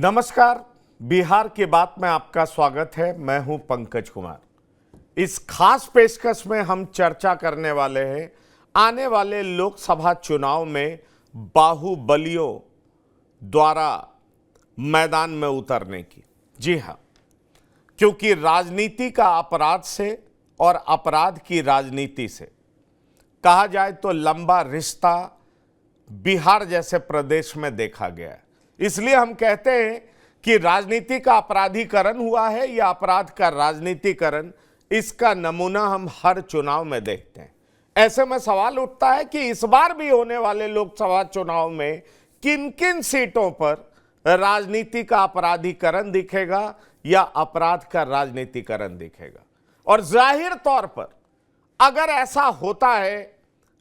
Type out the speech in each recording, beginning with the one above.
नमस्कार। बिहार की बात में आपका स्वागत है। मैं हूं पंकज कुमार। इस खास पेशकश में हम चर्चा करने वाले हैं आने वाले लोकसभा चुनाव में बाहुबलियों द्वारा मैदान में उतरने की। जी हां, क्योंकि राजनीति का अपराध से और अपराध की राजनीति से कहा जाए तो लंबा रिश्ता बिहार जैसे प्रदेश में देखा गया है। इसलिए हम कहते हैं कि राजनीति का अपराधीकरण हुआ है या अपराध का राजनीतिकरण, इसका नमूना हम हर चुनाव में देखते हैं। ऐसे में सवाल उठता है कि इस बार भी होने वाले लोकसभा चुनाव में किन किन सीटों पर राजनीति का अपराधीकरण दिखेगा या अपराध का राजनीतिकरण दिखेगा। और जाहिर तौर पर अगर ऐसा होता है,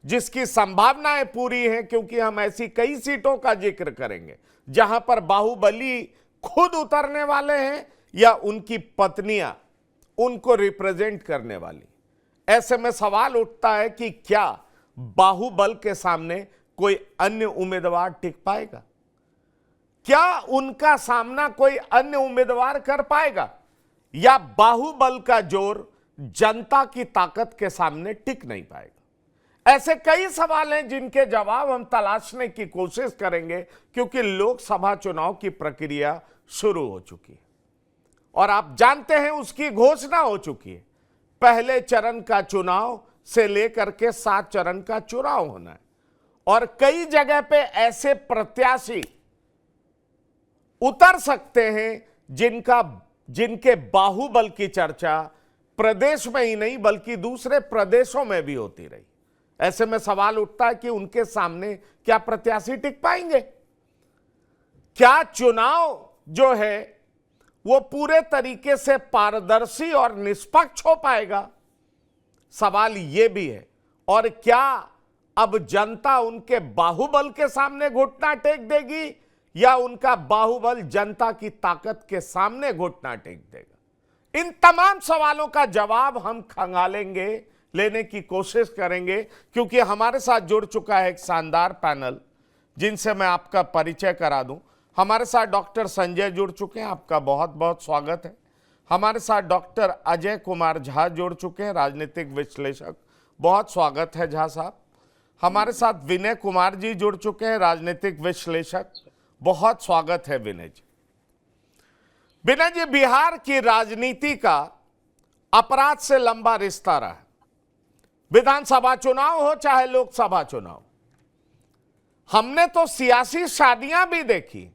जिसकी संभावनाएं पूरी हैं, क्योंकि हम ऐसी कई सीटों का जिक्र करेंगे जहां पर बाहुबली खुद उतरने वाले हैं या उनकी पत्नियां उनको रिप्रेजेंट करने वाली। ऐसे में सवाल उठता है कि क्या बाहुबल के सामने कोई अन्य उम्मीदवार टिक पाएगा? क्या उनका सामना कोई अन्य उम्मीदवार कर पाएगा या बाहुबल का जोर जनता की ताकत के सामने टिक नहीं पाएगा? ऐसे कई सवाल हैं जिनके जवाब हम तलाशने की कोशिश करेंगे, क्योंकि लोकसभा चुनाव की प्रक्रिया शुरू हो चुकी है और आप जानते हैं उसकी घोषणा हो चुकी है। पहले चरण का चुनाव से लेकर के 7 चरण का चुनाव होना है और कई जगह पे ऐसे प्रत्याशी उतर सकते हैं जिनके बाहुबल की चर्चा प्रदेश में ही नहीं बल्कि दूसरे प्रदेशों में भी होती रही। ऐसे में सवाल उठता है कि उनके सामने क्या प्रत्याशी टिक पाएंगे? क्या चुनाव जो है वो पूरे तरीके से पारदर्शी और निष्पक्ष हो पाएगा? सवाल यह भी है। और क्या अब जनता उनके बाहुबल के सामने घुटना टेक देगी या उनका बाहुबल जनता की ताकत के सामने घुटना टेक देगा? इन तमाम सवालों का जवाब हम खंगालेंगे, लेने की कोशिश करेंगे, क्योंकि हमारे साथ जुड़ चुका है एक शानदार पैनल जिनसे मैं आपका परिचय करा दूं। हमारे साथ डॉक्टर संजय जुड़ चुके हैं, आपका बहुत बहुत स्वागत है। हमारे साथ डॉक्टर अजय कुमार झा जुड़ चुके हैं, राजनीतिक विश्लेषक, बहुत स्वागत है झा साहब। हमारे साथ विनय कुमार जी जुड़ चुके हैं, राजनीतिक विश्लेषक, बहुत स्वागत है विनय जी। विनय जी, बिहार की राजनीति का अपराध से लंबा रिश्ता रहा है। विधानसभा चुनाव हो चाहे लोकसभा चुनाव, हमने तो सियासी शादियां भी देखी।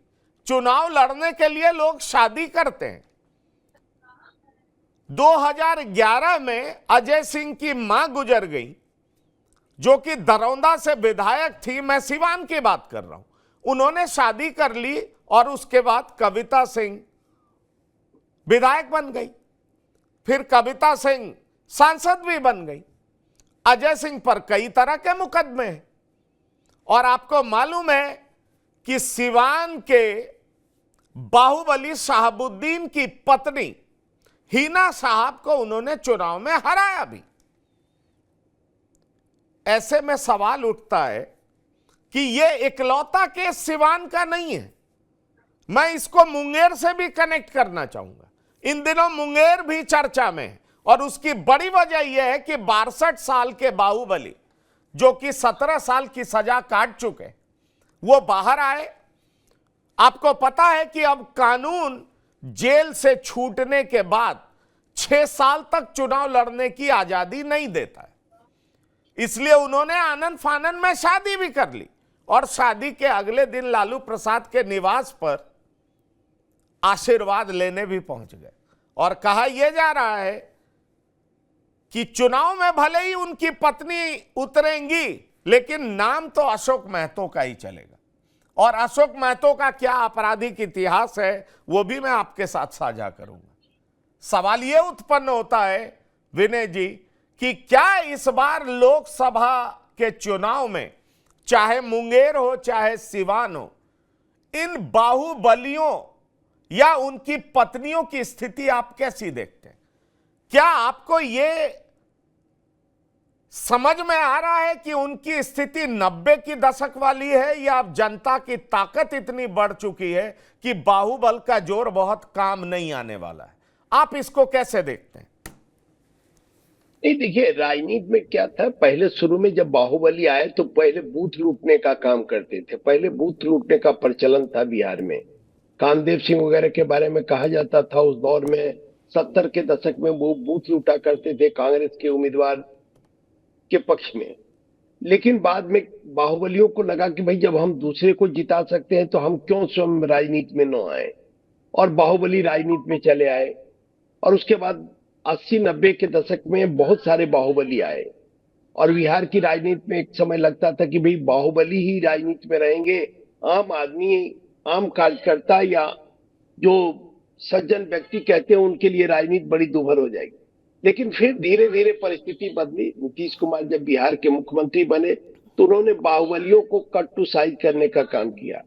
चुनाव लड़ने के लिए लोग शादी करते हैं। 2011 में अजय सिंह की मां गुजर गई, जो कि दरौंदा से विधायक थी। मैं सिवान की बात कर रहा हूं। उन्होंने शादी कर ली और उसके बाद कविता सिंह विधायक बन गई, फिर कविता सिंह सांसद भी बन गई। अजय सिंह पर कई तरह के मुकदमे हैं और आपको मालूम है कि सिवान के बाहुबली शहाबुद्दीन की पत्नी हिना साहब को उन्होंने चुनाव में हराया भी। ऐसे में सवाल उठता है कि यह इकलौता केस सिवान का नहीं है। मैं इसको मुंगेर से भी कनेक्ट करना चाहूंगा। इन दिनों मुंगेर भी चर्चा में है और उसकी बड़ी वजह यह है कि 62 साल के बाहुबली, जो कि 17 साल की सजा काट चुके, वो बाहर आए। आपको पता है कि अब कानून जेल से छूटने के बाद 6 साल तक चुनाव लड़ने की आजादी नहीं देता है। इसलिए उन्होंने आनंद फानन में शादी भी कर ली और शादी के अगले दिन लालू प्रसाद के निवास पर आशीर्वाद लेने भी पहुंच गए और कहा यह जा रहा है कि चुनाव में भले ही उनकी पत्नी उतरेंगी, लेकिन नाम तो अशोक महतो का ही चलेगा। और अशोक महतो का क्या आपराधिक इतिहास है वो भी मैं आपके साथ साझा करूंगा। सवाल यह उत्पन्न होता है विनय जी कि क्या इस बार लोकसभा के चुनाव में, चाहे मुंगेर हो चाहे सिवान हो, इन बाहुबलियों या उनकी पत्नियों की स्थिति आप कैसी देखते हैं? क्या आपको ये समझ में आ रहा है कि उनकी स्थिति 90 की दशक वाली है, या अब जनता की ताकत इतनी बढ़ चुकी है कि बाहुबल का जोर बहुत काम नहीं आने वाला है? आप इसको कैसे देखते हैं? नहीं, देखिए राजनीति में क्या था, पहले शुरू में जब बाहुबली आए तो पहले बूथ लूटने का काम करते थे। पहले बूथ लूटने का प्रचलन था बिहार में। कामदेव सिंह वगैरह के बारे में कहा जाता था उस दौर में, 70 के दशक में वो बूथ लूटा करते थे कांग्रेस के उम्मीदवार के पक्ष में। लेकिन बाद में बाहुबलियों को लगा कि भाई जब हम दूसरे को जिता सकते हैं तो हम क्यों स्वयं राजनीति में न आए, और बाहुबली राजनीति में चले आए। और उसके बाद 80-90 के दशक में बहुत सारे बाहुबली आए, और बिहार की राजनीति में एक समय लगता था कि भाई बाहुबली ही राजनीति में रहेंगे, आम आदमी, आम कार्यकर्ता या जो सज्जन व्यक्ति कहते हैं उनके लिए राजनीति बड़ी दूभर हो जाएगी। लेकिन फिर धीरे धीरे परिस्थिति बदली। नीतीश कुमार जब बिहार के मुख्यमंत्री बने तो उन्होंने बाहुबलियों को कट टू साइज करने का काम किया।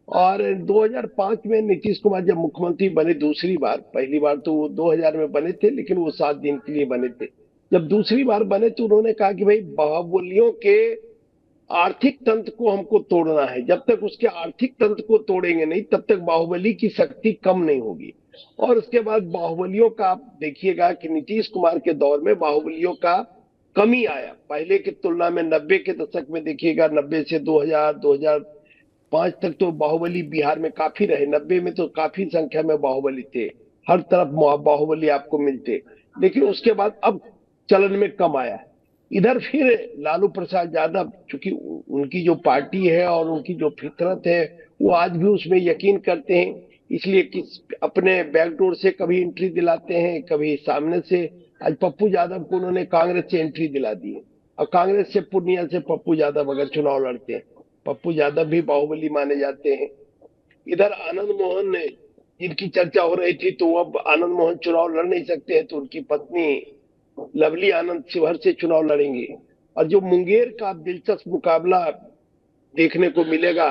और 2005 में नीतीश कुमार जब मुख्यमंत्री बने दूसरी बार, पहली बार तो वो 2000 में बने थे लेकिन वो 7 दिन के लिए बने थे। जब दूसरी बार बने तो उन्होंने कहा कि भाई बाहुबलियों के आर्थिक तंत्र को हमको तोड़ना है, जब तक उसके आर्थिक तंत्र को तोड़ेंगे नहीं तब तक बाहुबली की शक्ति कम नहीं होगी। और उसके बाद बाहुबलियों का आप देखिएगा कि नीतीश कुमार के दौर में बाहुबलियों का कमी आया पहले की तुलना में। 90 के दशक में देखिएगा, 90 से 2005 तक तो बाहुबली बिहार में काफी रहे। 90 में तो काफी संख्या में बाहुबली थे, हर तरफ बाहुबली आपको मिलते। लेकिन उसके बाद अब चलन में कम आया है। इधर फिर लालू प्रसाद यादव, चूंकि उनकी जो पार्टी है और उनकी जो फितरत है वो आज भी उसमें यकीन करते हैं, इसलिए किस अपने बैकडोर से कभी एंट्री दिलाते हैं, कभी सामने से। आज पप्पू यादव को उन्होंने कांग्रेस से एंट्री दिला दी है, और कांग्रेस से पूर्णिया से पप्पू यादव अगर चुनाव लड़ते हैं, पप्पू यादव भी बाहुबली माने जाते हैं। इधर आनंद मोहन ने, जिनकी चर्चा हो रही थी, तो अब आनंद मोहन चुनाव लड़ नहीं सकते हैं, तो उनकी पत्नी लवली आनंद शिवहर से चुनाव लड़ेंगे। और जो मुंगेर का दिलचस्प मुकाबला देखने को मिलेगा,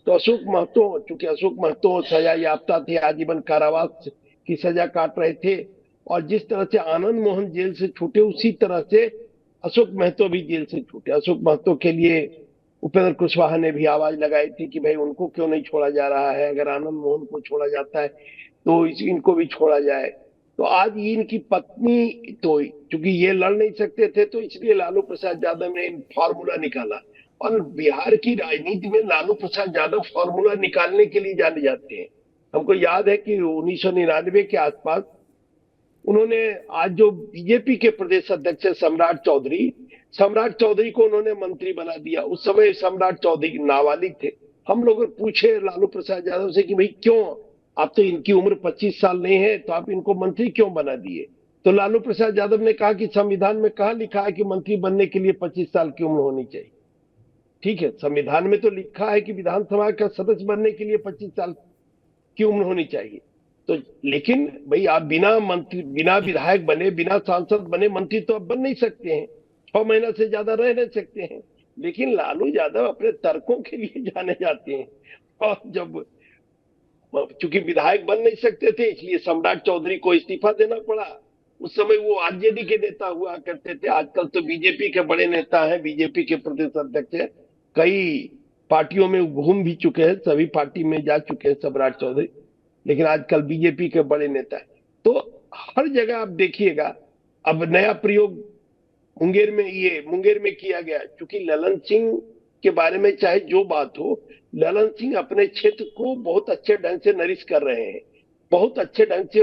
तो अशोक महतो, चूंकि अशोक महतो सजा याफ्ता थे, आजीवन कारावास की सजा काट रहे थे, और जिस तरह से आनंद मोहन जेल से छूटे उसी तरह से अशोक महतो भी जेल से छूटे। अशोक महतो के लिए उपेंद्र कुशवाहा ने भी आवाज लगाई थी कि भाई उनको क्यों नहीं छोड़ा जा रहा है, अगर आनंद मोहन को छोड़ा जाता है तो इनको भी छोड़ा जाए। तो आज इनकी पत्नी, तो चूंकि ये लड़ नहीं सकते थे तो इसलिए लालू प्रसाद यादव ने फॉर्मूला निकाला। और बिहार की राजनीति में लालू प्रसाद यादव फॉर्मूला निकालने के लिए जाने जाते हैं। हमको याद है कि 1999 के आसपास उन्होंने, आज जो बीजेपी के प्रदेश अध्यक्ष है सम्राट चौधरी को उन्होंने मंत्री बना दिया। उस समय सम्राट चौधरी नाबालिग थे। हम लोग पूछे लालू प्रसाद यादव से कि भाई क्यों, आप तो इनकी उम्र 25 साल नहीं है तो आप इनको मंत्री क्यों बना दिए? तो लालू प्रसाद यादव ने कहा कि संविधान में कहाँ लिखा है कि मंत्री बनने के लिए 25 साल की उम्र होनी चाहिए? ठीक है, संविधान में तो लिखा है कि विधानसभा का सदस्य बनने के लिए 25 साल की उम्र होनी चाहिए। तो लेकिन भाई आप बिना मंत्री, बिना विधायक बने, बिना सांसद बने मंत्री तो आप बन नहीं सकते हैं, 6 महीना से ज्यादा रह नहीं सकते हैं। लेकिन लालू यादव अपने तर्कों के लिए जाने जाते हैं, और जब चूंकि विधायक बन नहीं सकते थे इसलिए सम्राट चौधरी को इस्तीफा देना पड़ा। उस समय वो आरजेडी के नेता हुआ करते थे, आजकल तो बीजेपी के बड़े नेता हैं, बीजेपी के प्रदेश अध्यक्ष है, कई पार्टियों में घूम भी चुके हैं, सभी पार्टी में जा चुके हैं सम्राट चौधरी, लेकिन आजकल बीजेपी के बड़े नेता है। तो हर जगह आप देखिएगा। अब नया प्रयोग मुंगेर में किया गया, क्योंकि ललन सिंह के बारे में चाहे जो बात हो, ललन सिंह अपने क्षेत्र को बहुत अच्छे ढंग से नरिश कर रहे हैं, बहुत अच्छे ढंग से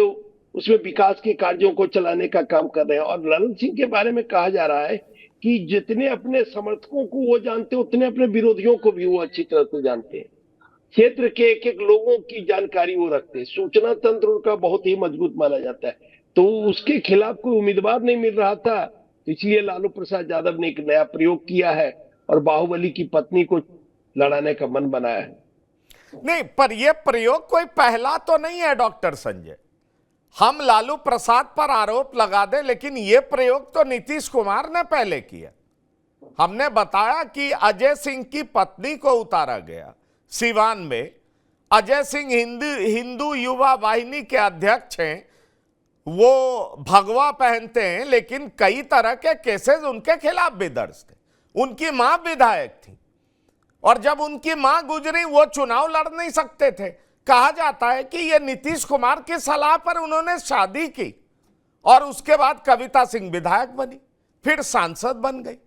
उसमें विकास के कार्यों को चलाने का काम कर रहे हैं। और ललन सिंह के बारे में कहा जा रहा है कि जितने अपने समर्थकों को वो जानते हैं उतने अपने विरोधियों को भी वो अच्छी तरह से जानते हैं। क्षेत्र के एक एक लोगों की जानकारी वो रखते हैं, सूचना तंत्र उनका बहुत ही मजबूत माना जाता है। तो उसके खिलाफ कोई उम्मीदवार नहीं मिल रहा था, तो इसलिए लालू प्रसाद यादव ने एक नया प्रयोग किया है और बाहुबली की पत्नी को लड़ाने का मन बनाया है। नहीं, पर यह प्रयोग कोई पहला तो नहीं है डॉक्टर संजय। हम लालू प्रसाद पर आरोप लगा दे, लेकिन यह प्रयोग तो नीतीश कुमार ने पहले किया। हमने बताया कि अजय सिंह की पत्नी को उतारा गया सिवान में। अजय सिंह हिंदू युवा वाहिनी के अध्यक्ष हैं, वो भगवा पहनते हैं, लेकिन कई तरह के केसेस उनके खिलाफ भी दर्ज थे। उनकी मां विधायक थी और जब उनकी मां गुजरी वो चुनाव लड़ नहीं सकते थे। कहा जाता है कि ये नीतीश कुमार की सलाह पर उन्होंने शादी की और उसके बाद कविता सिंह विधायक बनी, फिर सांसद बन गई।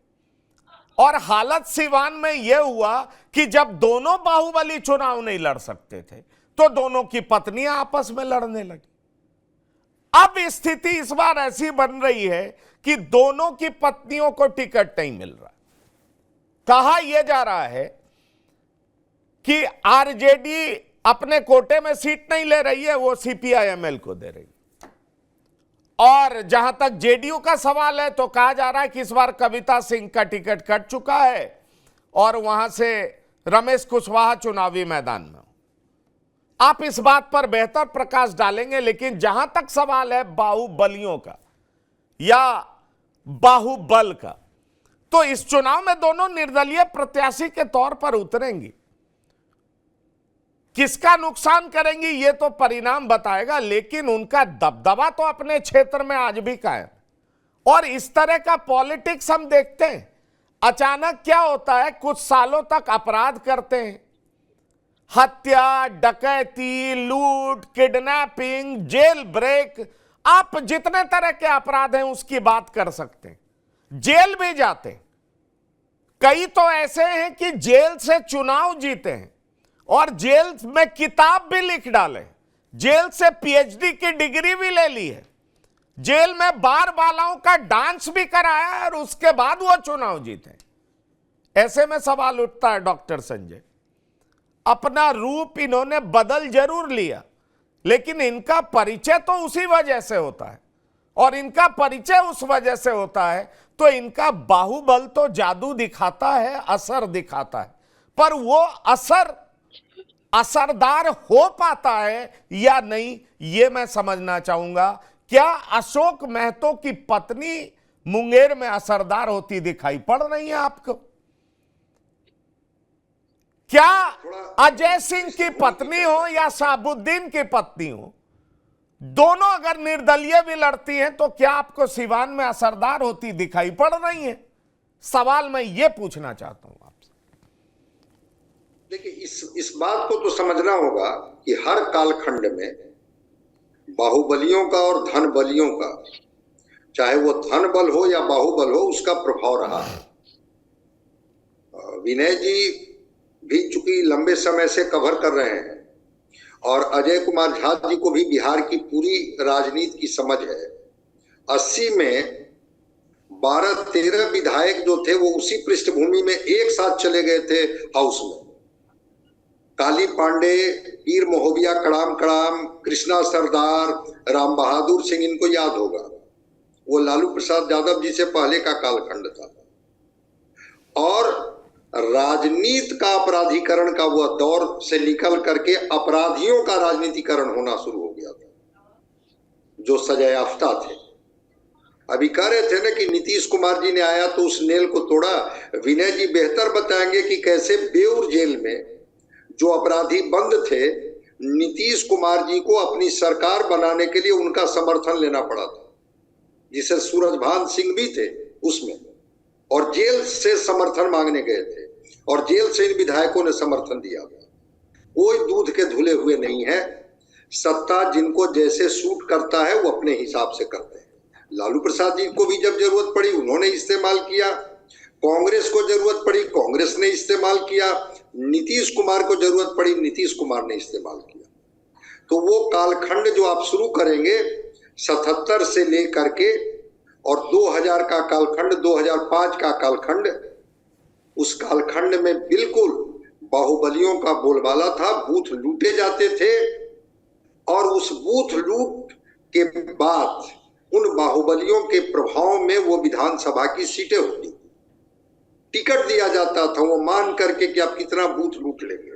और हालत सिवान में यह हुआ कि जब दोनों बाहुबली चुनाव नहीं लड़ सकते थे तो दोनों की पत्नियां आपस में लड़ने लगी। अब स्थिति इस बार ऐसी बन रही है कि दोनों की पत्नियों को टिकट नहीं मिल रहा। कहा यह जा रहा है कि आरजेडी अपने कोटे में सीट नहीं ले रही है, वो सीपीआईएमएल को दे रही है। और जहां तक जेडीयू का सवाल है तो कहा जा रहा है कि इस बार कविता सिंह का टिकट कट चुका है और वहां से रमेश कुशवाहा चुनावी मैदान में। आप इस बात पर बेहतर प्रकाश डालेंगे, लेकिन जहां तक सवाल है बाहुबलियों का या बाहुबल का, तो इस चुनाव में दोनों निर्दलीय प्रत्याशी के तौर पर उतरेंगी। किसका नुकसान करेंगी ये तो परिणाम बताएगा, लेकिन उनका दबदबा तो अपने क्षेत्र में आज भी कायम। और इस तरह का पॉलिटिक्स हम देखते हैं। अचानक क्या होता है, कुछ सालों तक अपराध करते हैं, हत्या, डकैती, लूट, किडनैपिंग, जेल ब्रेक, आप जितने तरह के अपराध हैं उसकी बात कर सकते हैं। जेल भी जाते हैं। कई तो ऐसे हैं कि जेल से चुनाव जीते हैं और जेल में किताब भी लिख डाले, जेल से पीएचडी की डिग्री भी ले ली है, जेल में बार बालाओं का डांस भी कराया है और उसके बाद वो चुनाव जीते। ऐसे में सवाल उठता है डॉक्टर संजय, अपना रूप इन्होंने बदल जरूर लिया, लेकिन इनका परिचय तो उसी वजह से होता है। और इनका परिचय उस वजह से होता है तो इनका बाहुबल तो जादू दिखाता है, असर दिखाता है, पर वो असरदार हो पाता है या नहीं ये मैं समझना चाहूंगा। क्या अशोक महतो की पत्नी मुंगेर में असरदार होती दिखाई पड़ रही है आपको? क्या अजय सिंह की पत्नी हो या शाहबुद्दीन की पत्नी हो, दोनों अगर निर्दलीय भी लड़ती हैं तो क्या आपको सिवान में असरदार होती दिखाई पड़ रही हैं? सवाल मैं ये पूछना चाहता हूं आपसे। देखिए, इस बात को तो समझना होगा कि हर कालखंड में बाहुबलियों का और धन बलियों का, चाहे वो धन बल हो या बाहुबल हो, उसका प्रभाव रहा है। विनय जी भी चूंकि लंबे समय से कवर कर रहे हैं और अजय कुमार झा जी को भी बिहार की पूरी राजनीति की समझ है। 80 में 12-13 विधायक जो थे वो उसी पृष्ठभूमि में एक साथ चले गए थे हाउस में। काली पांडे, पीर मोहबिया कड़ाम कड़ाम, कृष्णा सरदार, राम बहादुर सिंह, इनको याद होगा। वो लालू प्रसाद यादव जी से पहले का कालखंड था। और राजनीति का अपराधीकरण का वह दौर से निकल करके अपराधियों का राजनीतिकरण होना शुरू हो गया था, जो सजायाफ्ता थे। अभी कह रहे थे ना कि नीतीश कुमार जी ने आया तो उस नेल को तोड़ा। विनय जी बेहतर बताएंगे कि कैसे बेउर जेल में जो अपराधी बंद थे, नीतीश कुमार जी को अपनी सरकार बनाने के लिए उनका समर्थन लेना पड़ा था, जिसे सूरजभान सिंह भी थे उसमें, और जेल से समर्थन मांगने गए थे और जेल से इन विधायकों ने समर्थन दिया था। कोई दूध के धुले हुए नहीं है। सत्ता जिनको जैसे सूट करता है वो अपने हिसाब से करते हैं। लालू प्रसाद जी को भी जब जरूरत पड़ी उन्होंने इस्तेमाल किया, कांग्रेस को जरूरत पड़ी कांग्रेस ने इस्तेमाल किया, नीतीश कुमार को जरूरत पड़ी नीतीश कुमार ने इस्तेमाल किया। तो वो कालखंड जो आप शुरू करेंगे 77 से लेकर के और 2000 का कालखंड, 2005 का कालखंड, उस कालखंड में बिल्कुल बाहुबलियों का बोलबाला था। बूथ लूटे जाते थे और उस बूथ लूट के बाद उन बाहुबलियों के प्रभाव में वो विधानसभा की सीटें होती, टिकट दिया जाता था वो मान करके कि आप कितना बूथ लूट लेंगे।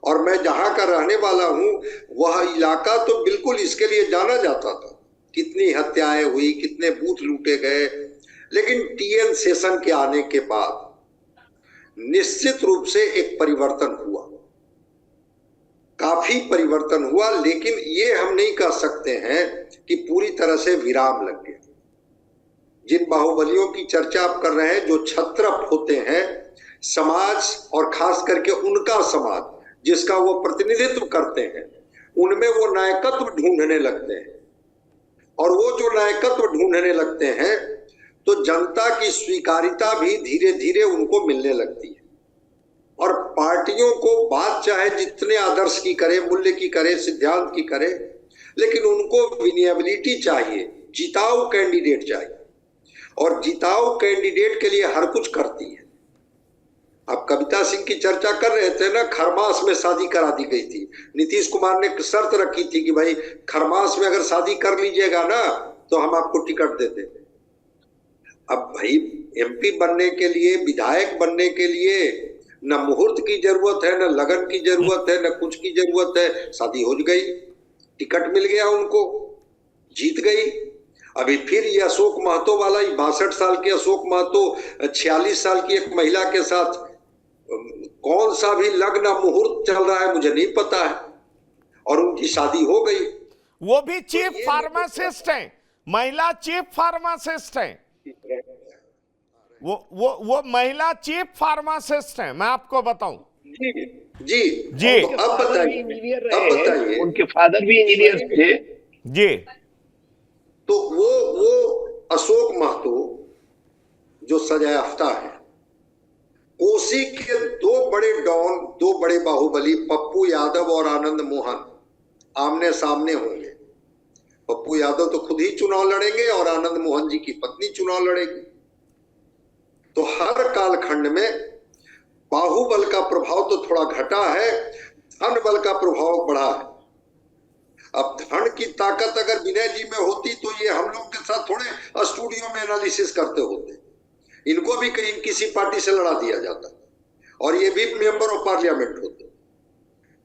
और मैं जहां का रहने वाला हूं वह इलाका तो बिल्कुल इसके लिए जाना जाता था, कितनी हत्याएं हुई, कितने बूथ लूटे गए। लेकिन टीएन सेशन के आने के बाद निश्चित रूप से एक परिवर्तन हुआ। काफी परिवर्तन हुआ, लेकिन ये हम नहीं कह सकते हैं कि पूरी तरह से विराम लग गया। जिन बाहुबलियों की चर्चा आप कर रहे हैं, जो क्षत्रप होते हैं समाज और खास करके उनका समाज जिसका वो प्रतिनिधित्व करते हैं, उनमें वो नायकत्व ढूंढने लगते हैं। और वो जो नायकत्व ढूंढने लगते हैं तो जनता की स्वीकारिता भी धीरे धीरे उनको मिलने लगती है। और पार्टियों को बात चाहे जितने आदर्श की करे, मूल्य की करे, सिद्धांत की करे, लेकिन उनको विनिएबिलिटी चाहिए, जिताऊ कैंडिडेट चाहिए। और जिताऊ कैंडिडेट के लिए हर कुछ करती है। अब कविता सिंह की चर्चा कर रहे थे ना, खरमास में शादी करा दी गई थी। नीतीश कुमार ने शर्त रखी थी कि भाई खरमास में अगर शादी कर लीजिएगा ना तो हम आपको टिकट देते हैं। अब भाई एमपी बनने के लिए, विधायक बनने के लिए न मुहूर्त की जरूरत है, न लगन की जरूरत है, न कुछ की जरूरत है। शादी हो गई, टिकट मिल गया उनको, जीत गई। अभी फिर ये अशोक महतो वाला, 62 साल के अशोक महतो 46 साल की एक महिला के साथ कौन सा भी लग्न मुहूर्त चल रहा है मुझे नहीं पता है, और उनकी शादी हो गई। वो भी चीफ फार्मासिस्ट हैं, महिला चीफ फार्मासिस्ट हैं। वो महिला चीफ फार्मासिस्ट हैं, मैं आपको बताऊं। जी जी तो अब बताइए, उनके फादर भी इंजीनियर थे। जी तो वो अशोक महतो जो सजायाफ्ता है, कोसी के दो बड़े डॉन, दो बड़े बाहुबली पप्पू यादव और आनंद मोहन आमने सामने होंगे। पप्पू यादव तो खुद ही चुनाव लड़ेंगे और आनंद मोहन जी की पत्नी चुनाव लड़ेगी। तो हर कालखंड में बाहुबल का प्रभाव तो थोड़ा घटा है, धन बल का प्रभाव बढ़ा है। अब धन की ताकत अगर विनय जी में होती तो ये हम लोग के साथ थोड़े स्टूडियो में एनालिसिस करते होते, इनको भी कहीं किसी पार्टी से लड़ा दिया जाता और ये भी मेंबर ऑफ पार्लियामेंट होते।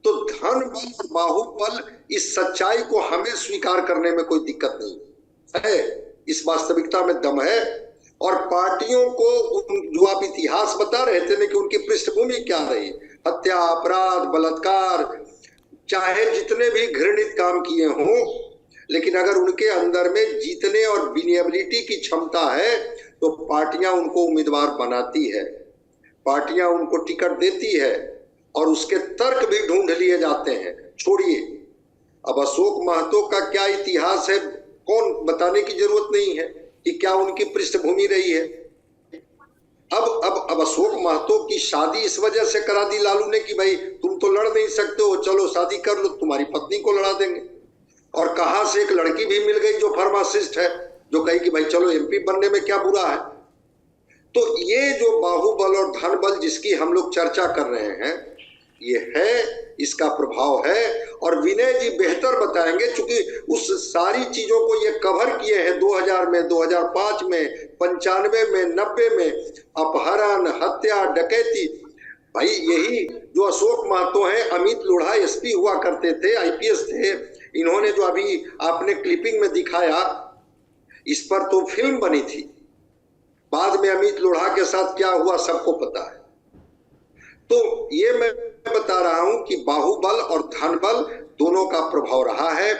तो धन बल और बाहुबल, इस सच्चाई को हमें स्वीकार करने में कोई दिक्कत नहीं है, इस वास्तविकता में दम है। और पार्टियों को जो आप इतिहास बता रहे थे ना कि उनकी पृष्ठभूमि क्या रही, हत्या, अपराध, बलात्कार, चाहे जितने भी घृणित काम किए हों, लेकिन अगर उनके अंदर में जीतने और विनिएबिलिटी की क्षमता है तो पार्टियां उनको उम्मीदवार बनाती है, पार्टियां उनको टिकट देती है और उसके तर्क भी ढूंढ लिए जाते हैं। छोड़िए अब अशोक महतो का क्या इतिहास है, कौन बताने की जरूरत नहीं है कि क्या उनकी पृष्ठभूमि रही है। अब अशोक महतो की शादी इस वजह से करा दी लालू ने कि भाई तुम तो लड़ नहीं सकते हो, चलो शादी कर लो, तुम्हारी पत्नी को लड़ा देंगे। और कहां से एक लड़की भी मिल गई जो फार्मासिस्ट है, जो कही कि भाई चलो एमपी बनने में क्या बुरा है। तो ये जो बाहुबल और धन बल जिसकी हम लोग चर्चा कर रहे हैं, ये है, इसका प्रभाव है। और विनय जी बेहतर बताएंगे, क्योंकि उस सारी चीजों को ये कवर किए हैं 2000 में, 2005 में, 95 में, 90 में, अपहरण, हत्या, डकैती। भाई यही जो अशोक महतो हैं, अमित लोढ़ा एसपी हुआ करते थे, आईपीएस थे, इन्होंने जो अभी आपने क्लिपिंग में दिखाया, इस पर तो फिल्म बनी थी। बाद में अमित लोढ़ा के साथ क्या हुआ सबको पता है। तो ये मैं बता रहा हूं कि बाहुबल और धनबल दोनों का प्रभाव रहा है।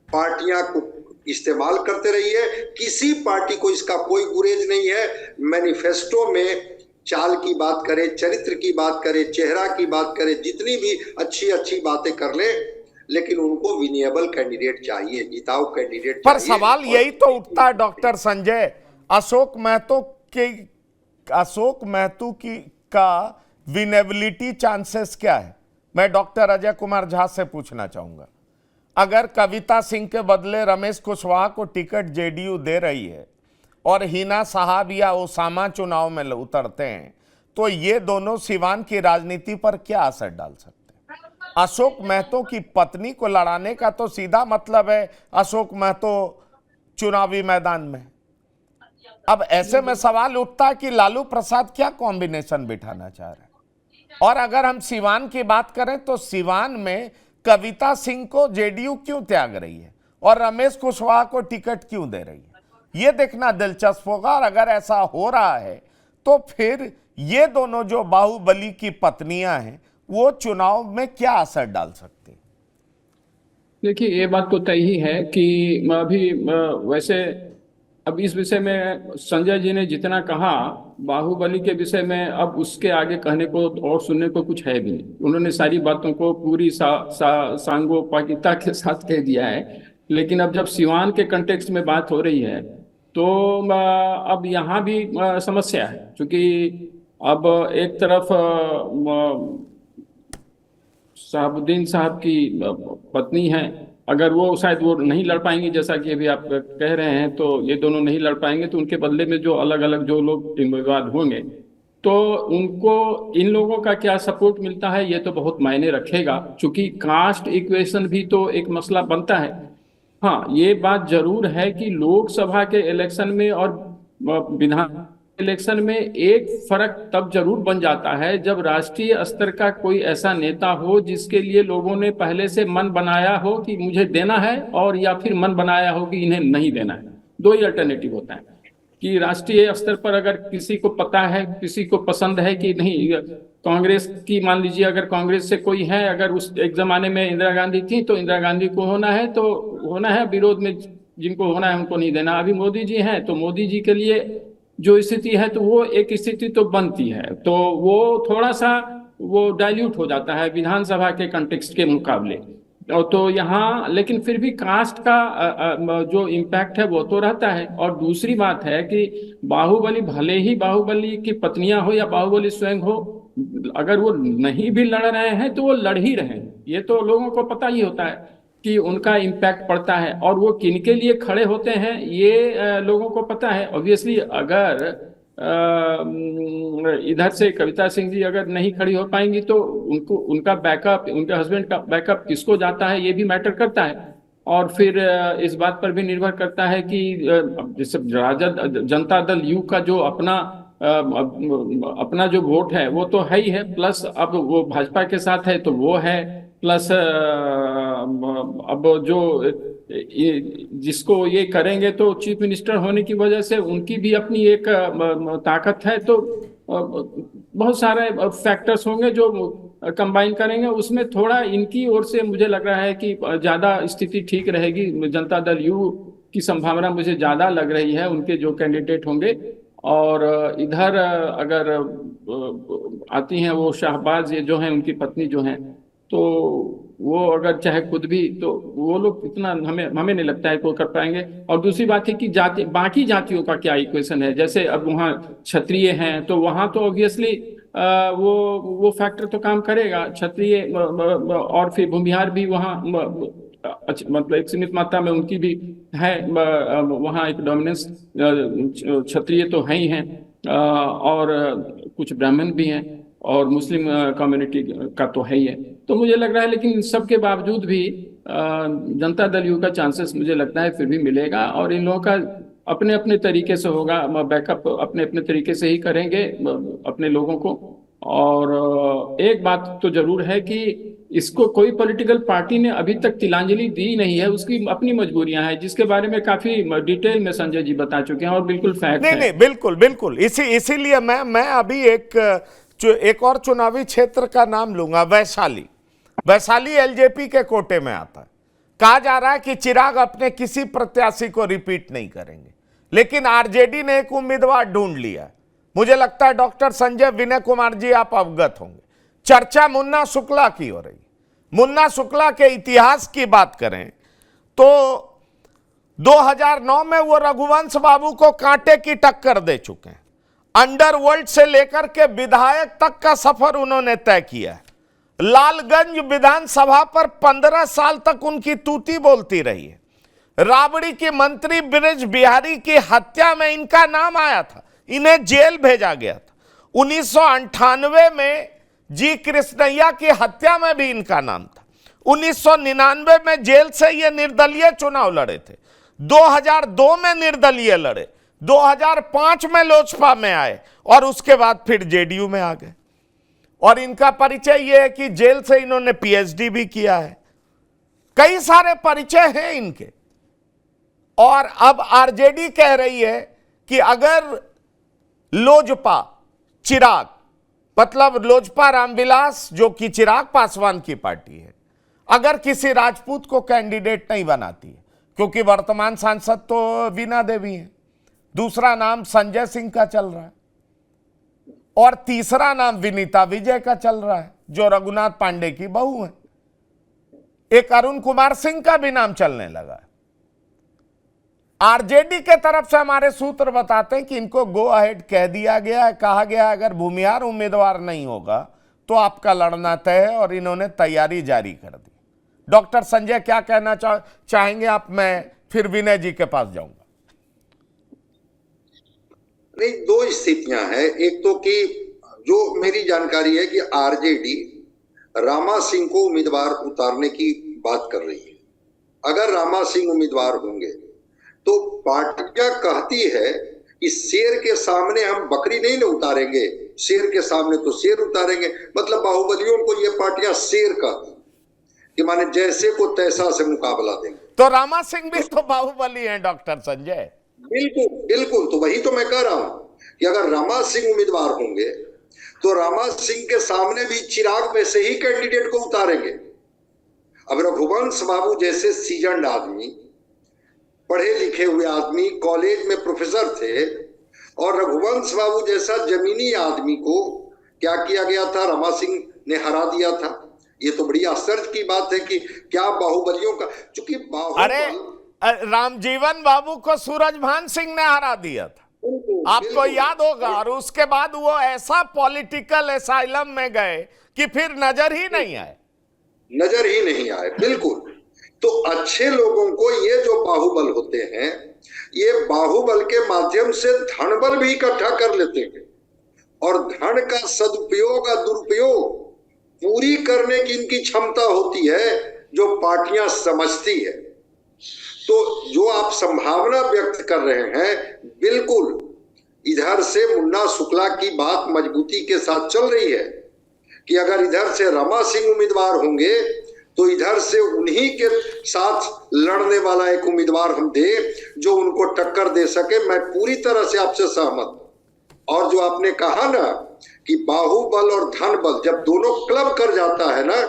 पार्टियां को इस्तेमाल करते रही है, किसी पार्टी को इसका कोई गुरेज नहीं है। मैनिफेस्टो में चाल की बात करे, चरित्र की बात करे, चेहरा की बात करे, जितनी भी अच्छी अच्छी बातें कर ले, लेकिन उनको विनिएबल कैंडिडेट चाहिए, जिताऊ कैंडिडेट पर चाहिए। सवाल यही तो उठता है डॉक्टर संजय, अशोक महतो की का विनेबिलिटी चांसेस क्या है? मैं डॉक्टर अजय कुमार झा से पूछना चाहूंगा, अगर कविता सिंह के बदले रमेश कुशवाहा को टिकट जेडीयू दे रही है और हिना साहब या ओसामा चुनाव में उतरते हैं, तो ये दोनों सिवान की राजनीति पर क्या असर डाल सकते हैं? अशोक महतो की पत्नी को लड़ाने का तो सीधा मतलब है अशोक महतो चुनावी मैदान में। अब ऐसे में सवाल उठता है कि लालू प्रसाद क्या कॉम्बिनेशन बिठाना चाह रहे हैं। और अगर हम सिवान की बात करें तो सिवान में कविता सिंह को जेडीयू क्यों त्याग रही है और रमेश कुशवाहा को टिकट क्यों दे रही है, यह देखना दिलचस्प होगा। और अगर ऐसा हो रहा है तो फिर ये दोनों जो बाहुबली की पत्नियां हैं वो चुनाव में क्या असर डाल सकती हैं? देखिए, ये बात तो तय ही है कि अभी वैसे अब इस विषय में संजय जी ने जितना कहा बाहुबली के विषय में, अब उसके आगे कहने को और सुनने को कुछ है भी नहीं। उन्होंने सारी बातों को पूरी सांगोपांगिता के साथ कह दिया है। लेकिन अब जब सिवान के कंटेक्स्ट में बात हो रही है तो अब यहाँ भी समस्या है, क्योंकि अब एक तरफ शहाबुद्दीन साहब की पत्नी है। अगर वो शायद वो नहीं लड़ पाएंगे, जैसा कि अभी आप कह रहे हैं, तो ये दोनों नहीं लड़ पाएंगे, तो उनके बदले में जो अलग अलग जो लोग विवाद होंगे तो उनको इन लोगों का क्या सपोर्ट मिलता है ये तो बहुत मायने रखेगा, क्योंकि कास्ट इक्वेशन भी तो एक मसला बनता है। हाँ, ये बात जरूर है कि लोकसभा के इलेक्शन में और विधान इलेक्शन में एक फर्क तब जरूर बन जाता है जब राष्ट्रीय स्तर का कोई ऐसा नेता हो जिसके लिए लोगों ने पहले से मन बनाया हो कि मुझे देना है, और या फिर मन बनाया हो कि इन्हें नहीं देना है। दो ही अल्टरनेटिव होता है कि राष्ट्रीय स्तर पर अगर किसी को पता है, किसी को पसंद है कि नहीं, कांग्रेस की मान लीजिए, अगर कांग्रेस से कोई है, अगर उस एक जमाने में इंदिरा गांधी थी तो इंदिरा गांधी को होना है तो होना है, विरोध में जिनको होना है उनको नहीं देना। अभी मोदी जी हैं तो मोदी जी के लिए जो स्थिति है तो वो एक स्थिति तो बनती है, तो वो थोड़ा सा वो डाइल्यूट हो जाता है विधानसभा के कंटेक्स्ट के मुकाबले। और तो यहाँ लेकिन फिर भी कास्ट का जो इम्पैक्ट है वो तो रहता है। और दूसरी बात है कि बाहुबली, भले ही बाहुबली की पत्नियां हो या बाहुबली स्वयं हो, अगर वो नहीं भी लड़ रहे हैं तो वो लड़ ही रहे हैं, ये तो लोगों को पता ही होता है कि उनका इम्पैक्ट पड़ता है। और वो किनके लिए खड़े होते हैं ये लोगों को पता है। ऑब्वियसली अगर इधर से कविता सिंह जी अगर नहीं खड़ी हो पाएंगी तो उनको उनका बैकअप, उनके हस्बैंड का बैकअप किसको जाता है ये भी मैटर करता है। और फिर इस बात पर भी निर्भर करता है कि जैसे राजद जनता दल यू का जो अपना जो वोट है वो तो है ही है, प्लस अब वो भाजपा के साथ है तो वो है, प्लस अब जो जिसको ये करेंगे तो चीफ मिनिस्टर होने की वजह से उनकी भी अपनी एक ताकत है। तो बहुत सारे फैक्टर्स होंगे जो कंबाइन करेंगे, उसमें थोड़ा इनकी ओर से मुझे लग रहा है कि ज़्यादा स्थिति ठीक रहेगी। जनता दल यू की संभावना मुझे ज़्यादा लग रही है, उनके जो कैंडिडेट होंगे। और इधर अगर आती हैं वो शाहबाज, ये जो हैं उनकी पत्नी जो हैं, तो वो अगर चाहे खुद भी, तो वो लोग इतना हमें नहीं लगता है कि वो कर पाएंगे। और दूसरी बात है कि जाति, बाकी जातियों का क्या इक्वेशन है। जैसे अब वहाँ क्षत्रिय हैं तो वहाँ तो ऑब्वियसली वो फैक्टर तो काम करेगा, क्षत्रिय और फिर भूमिहार भी वहाँ मतलब एक सीमित मात्रा में उनकी भी है वहाँ एक डोमिनेंस, क्षत्रिय तो है ही हैं, और कुछ ब्राह्मण भी हैं, और मुस्लिम कम्युनिटी का तो है ही है। तो मुझे लग रहा है, लेकिन इन सब के बावजूद भी जनता दल यू का चांसेस मुझे लगता है फिर भी मिलेगा। और इन लोगों का अपने अपने तरीके से होगा, बैकअप अपने अपने तरीके से ही करेंगे अपने लोगों को। और एक बात तो जरूर है कि इसको कोई पॉलिटिकल पार्टी ने अभी तक तिलांजलि दी नहीं है, उसकी अपनी मजबूरियां हैं, जिसके बारे में काफी डिटेल में संजय जी बता चुके हैं और बिल्कुल फैक्ट है। नहीं, बिल्कुल बिल्कुल। इसीलिए मैं अभी एक और चुनावी क्षेत्र का नाम लूंगा, वैशाली एलजेपी के कोटे में आता है। कहा जा रहा है कि चिराग अपने किसी प्रत्याशी को रिपीट नहीं करेंगे, लेकिन आरजेडी ने एक उम्मीदवार ढूंढ लिया। मुझे लगता है डॉक्टर संजय विनय कुमार जी आप अवगत होंगे। चर्चा मुन्ना शुक्ला की हो रही। मुन्ना शुक्ला के इतिहास की बात करें तो 2009 में वो रघुवंश बाबू को कांटे की टक्कर दे चुके हैं। अंडरवर्ल्ड से लेकर के विधायक तक का सफर उन्होंने तय किया है। लालगंज विधानसभा पर 15 साल तक उनकी तूती बोलती रही है। राबड़ी के मंत्री ब्रिज बिहारी की हत्या में इनका नाम आया था, इन्हें जेल भेजा गया था। 1998 में जी कृष्णैया की हत्या में भी इनका नाम था। 1999 में जेल से ये निर्दलीय चुनाव लड़े थे। 2002 में निर्दलीय लड़े, 2005 में लोजपा में आए और उसके बाद फिर जेडीयू में आ गए। और इनका परिचय यह है कि जेल से इन्होंने पीएचडी भी किया है। कई सारे परिचय हैं इनके। और अब आरजेडी कह रही है कि अगर लोजपा चिराग, मतलब लोजपा रामविलास जो कि चिराग पासवान की पार्टी है, अगर किसी राजपूत को कैंडिडेट नहीं बनाती है, क्योंकि वर्तमान सांसद तो वीणा देवी है, दूसरा नाम संजय सिंह का चल रहा है और तीसरा नाम विनीता विजय का चल रहा है जो रघुनाथ पांडे की बहू है, एक अरुण कुमार सिंह का भी नाम चलने लगा है। आरजेडी के तरफ से हमारे सूत्र बताते हैं कि इनको गो अहेड कह दिया गया है, कहा गया है अगर भूमिहार उम्मीदवार नहीं होगा तो आपका लड़ना तय है और इन्होंने तैयारी जारी कर दी। डॉक्टर संजय क्या कहना चाहेंगे आप? मैं फिर विनय जी के पास जाऊंगा। नहीं, दो स्थितियां हैं। एक तो कि जो मेरी जानकारी है कि आरजेडी रामा सिंह को उम्मीदवार उतारने की बात कर रही है। अगर रामा सिंह उम्मीदवार होंगे तो पार्टियां कहती है कि शेर के सामने हम बकरी नहीं न उतारेंगे, शेर के सामने तो शेर उतारेंगे। मतलब बाहुबलियों को ये पार्टियां शेर कहती कि माने जैसे को तैसा से मुकाबला देंगे। तो रामा सिंह भी तो बाहुबली हैं डॉक्टर संजय। बिल्कुल बिल्कुल, तो वही तो मैं कह रहा हूं कि अगर रामा सिंह उम्मीदवार होंगे तो रामा सिंह के सामने भी चिराग में से ही कैंडिडेट को उतारेंगे। अब रघुवंश बाबू जैसे सीजन्ड आदमी, पढ़े लिखे हुए आदमी, कॉलेज में प्रोफेसर थे, और रघुवंश बाबू जैसा जमीनी आदमी को क्या किया गया था, रमा सिंह ने हरा दिया था। ये तो बड़ी आश्चर्य की बात है कि क्या बाहुबलियों का, चूंकि अरे रामजीवन बाबू को सूरजभान सिंह ने हरा दिया था, आपको याद होगा, और उसके बाद वो ऐसा पॉलिटिकल एसाइलम में गए कि फिर नजर ही नहीं आए, नजर ही नहीं आए। बिल्कुल। तो अच्छे लोगों को ये जो बाहुबल होते हैं, ये बाहुबल के माध्यम से धन बल भी इकट्ठा कर लेते हैं और धन का सदुपयोग और दुरुपयोग पूरी करने की इनकी क्षमता होती है जो पार्टियां समझती है। तो जो आप संभावना व्यक्त कर रहे हैं, बिल्कुल इधर से मुन्ना शुक्ला की बात मजबूती के साथ चल रही है कि अगर इधर से रमा सिंह उम्मीदवार होंगे तो इधर से उन्हीं के साथ लड़ने वाला एक उम्मीदवार हम दे जो उनको टक्कर दे सके। मैं पूरी तरह से आपसे सहमत हूं। और जो आपने कहा ना कि बाहुबल और धन बल जब दोनों क्लब कर जाता है ना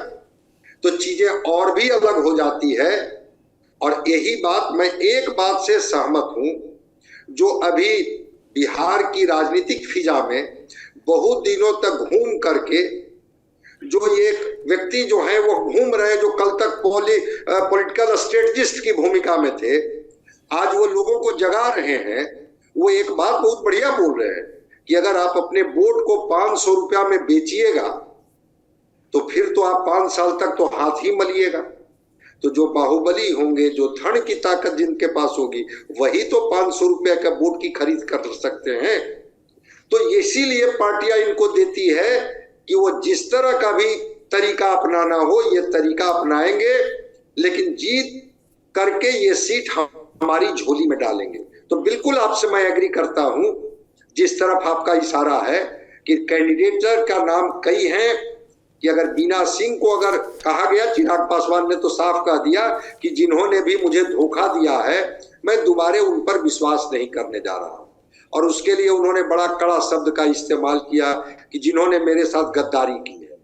तो चीजें और भी अलग हो जाती है। और यही बात, मैं एक बात से सहमत हूं, जो अभी बिहार की राजनीतिक फिजा में बहुत दिनों तक घूम करके जो एक व्यक्ति जो है वो घूम रहे, जो कल तक पॉलिटिकल स्ट्रेटजिस्ट की भूमिका में थे, आज वो लोगों को जगा रहे हैं। वो एक बात बहुत बढ़िया बोल रहे हैं कि अगर आप अपने वोट को 500 रुपया में बेचिएगा तो फिर तो आप 5 साल तक तो हाथ ही मलिएगा। तो जो बाहुबली होंगे, जो धन की ताकत जिनके पास होगी, वही तो 500 रुपया का वोट की खरीद कर सकते हैं। तो इसीलिए पार्टियां इनको देती है कि वो जिस तरह का भी तरीका अपनाना हो ये तरीका अपनाएंगे, लेकिन जीत करके ये सीट हमारी झोली में डालेंगे। तो बिल्कुल आपसे मैं एग्री करता हूं, जिस तरफ आपका इशारा है कि कैंडिडेट का नाम कई हैं कि अगर वीणा सिंह को अगर कहा गया, चिराग पासवान ने तो साफ कह दिया कि जिन्होंने भी मुझे धोखा दिया है मैं दोबारा उन पर विश्वास नहीं करने जा रहा। और उसके लिए उन्होंने बड़ा कड़ा शब्द का इस्तेमाल किया कि जिन्होंने मेरे साथ गद्दारी की है।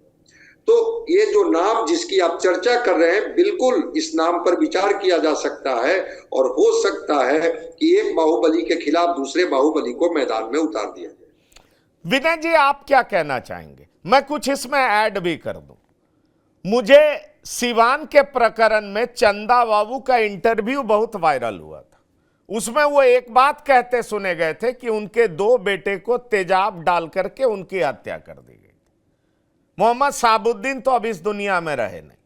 तो ये जो नाम जिसकी आप चर्चा कर रहे हैं, बिल्कुल इस नाम पर विचार किया जा सकता है और हो सकता है कि एक बाहुबली के खिलाफ दूसरे बाहुबली को मैदान में उतार दिया जाए। विनय जी, आप क्या कहना चाहेंगे? मैं कुछ इसमें ऐड भी कर दूं। मुझे सिवान के प्रकरण में चंदा बाबू का इंटरव्यू बहुत वायरल हुआ था। उसमें वो एक बात कहते सुने गए थे कि उनके 2 बेटे को तेजाब डाल करके उनकी हत्या कर दी गई। मोहम्मद साबुद्दीन तो अब इस दुनिया में रहे नहीं।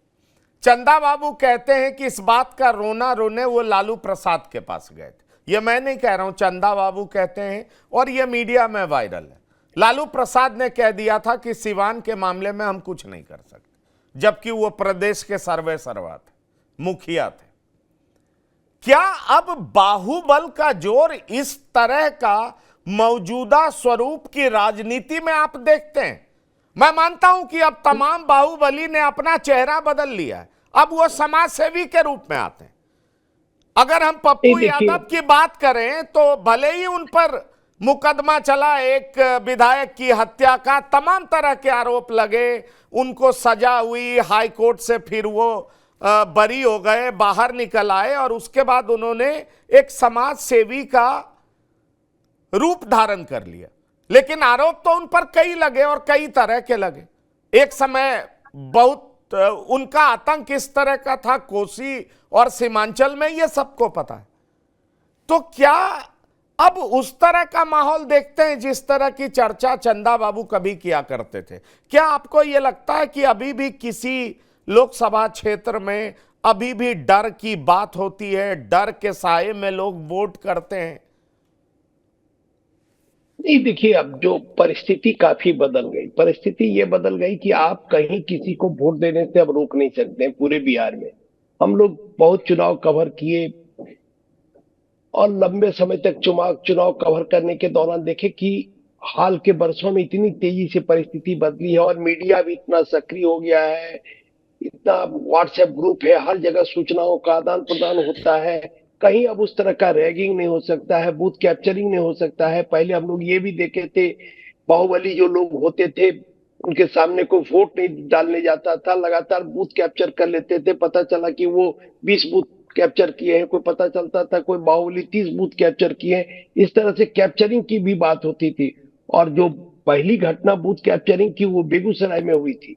चंदा बाबू कहते हैं कि इस बात का रोना रोने वो लालू प्रसाद के पास गए थे। ये मैं नहीं कह रहा हूं, चंदा बाबू कहते हैं और ये मीडिया में वायरल है। लालू प्रसाद ने कह दिया था कि सिवान के मामले में हम कुछ नहीं कर सकते, जबकि वो प्रदेश के सर्वेसर्वा थे, मुखिया थे। क्या अब बाहुबल का जोर इस तरह का मौजूदा स्वरूप की राजनीति में आप देखते हैं? मैं मानता हूं कि अब तमाम बाहुबली ने अपना चेहरा बदल लिया है, अब वो समाज सेवी के रूप में आते हैं। अगर हम पप्पू यादव की बात करें तो भले ही उन पर मुकदमा चला एक विधायक की हत्या का, तमाम तरह के आरोप लगे, उनको सजा हुई, हाई कोर्ट से फिर वो बरी हो गए, बाहर निकल आए और उसके बाद उन्होंने एक समाज सेवी का रूप धारण कर लिया। लेकिन आरोप तो उन पर कई लगे और कई तरह के लगे। एक समय बहुत उनका आतंक इस तरह का था, कोसी और सीमांचल में, ये सबको पता है। तो क्या अब उस तरह का माहौल देखते हैं जिस तरह की चर्चा चंदा बाबू कभी किया करते थे? क्या आपको यह लगता है कि अभी भी किसी लोकसभा क्षेत्र में अभी भी डर की बात होती है, डर के साए में लोग वोट करते हैं? नहीं, देखिए, अब जो परिस्थिति काफी बदल गई, परिस्थिति ये बदल गई कि आप कहीं किसी को वोट देने से अब रोक नहीं सकते हैं। पूरे बिहार में हम लोग बहुत चुनाव कवर किए और लंबे समय तक चुनाव कवर करने के दौरान देखे कि हाल के वर्षों में इतनी तेजी से परिस्थिति बदली है और मीडिया भी इतना सक्रिय हो गया है, इतना व्हाट्सएप ग्रुप है, हर जगह सूचनाओं का आदान प्रदान होता है। कहीं अब उस तरह का रैगिंग नहीं हो सकता है, बूथ कैप्चरिंग नहीं हो सकता है। पहले हम लोग ये भी देखे थे, बाहुबली जो लोग होते थे उनके सामने कोई वोट नहीं डालने जाता था, लगातार बूथ कैप्चर कर लेते थे। पता चला कि वो 20 बूथ कैप्चर किए हैं, कोई पता चलता था कोई बाहुबली 30 बूथ कैप्चर किए हैं। इस तरह से कैप्चरिंग की भी बात होती थी। और जो पहली घटना बूथ कैप्चरिंग की वो बेगूसराय में हुई थी।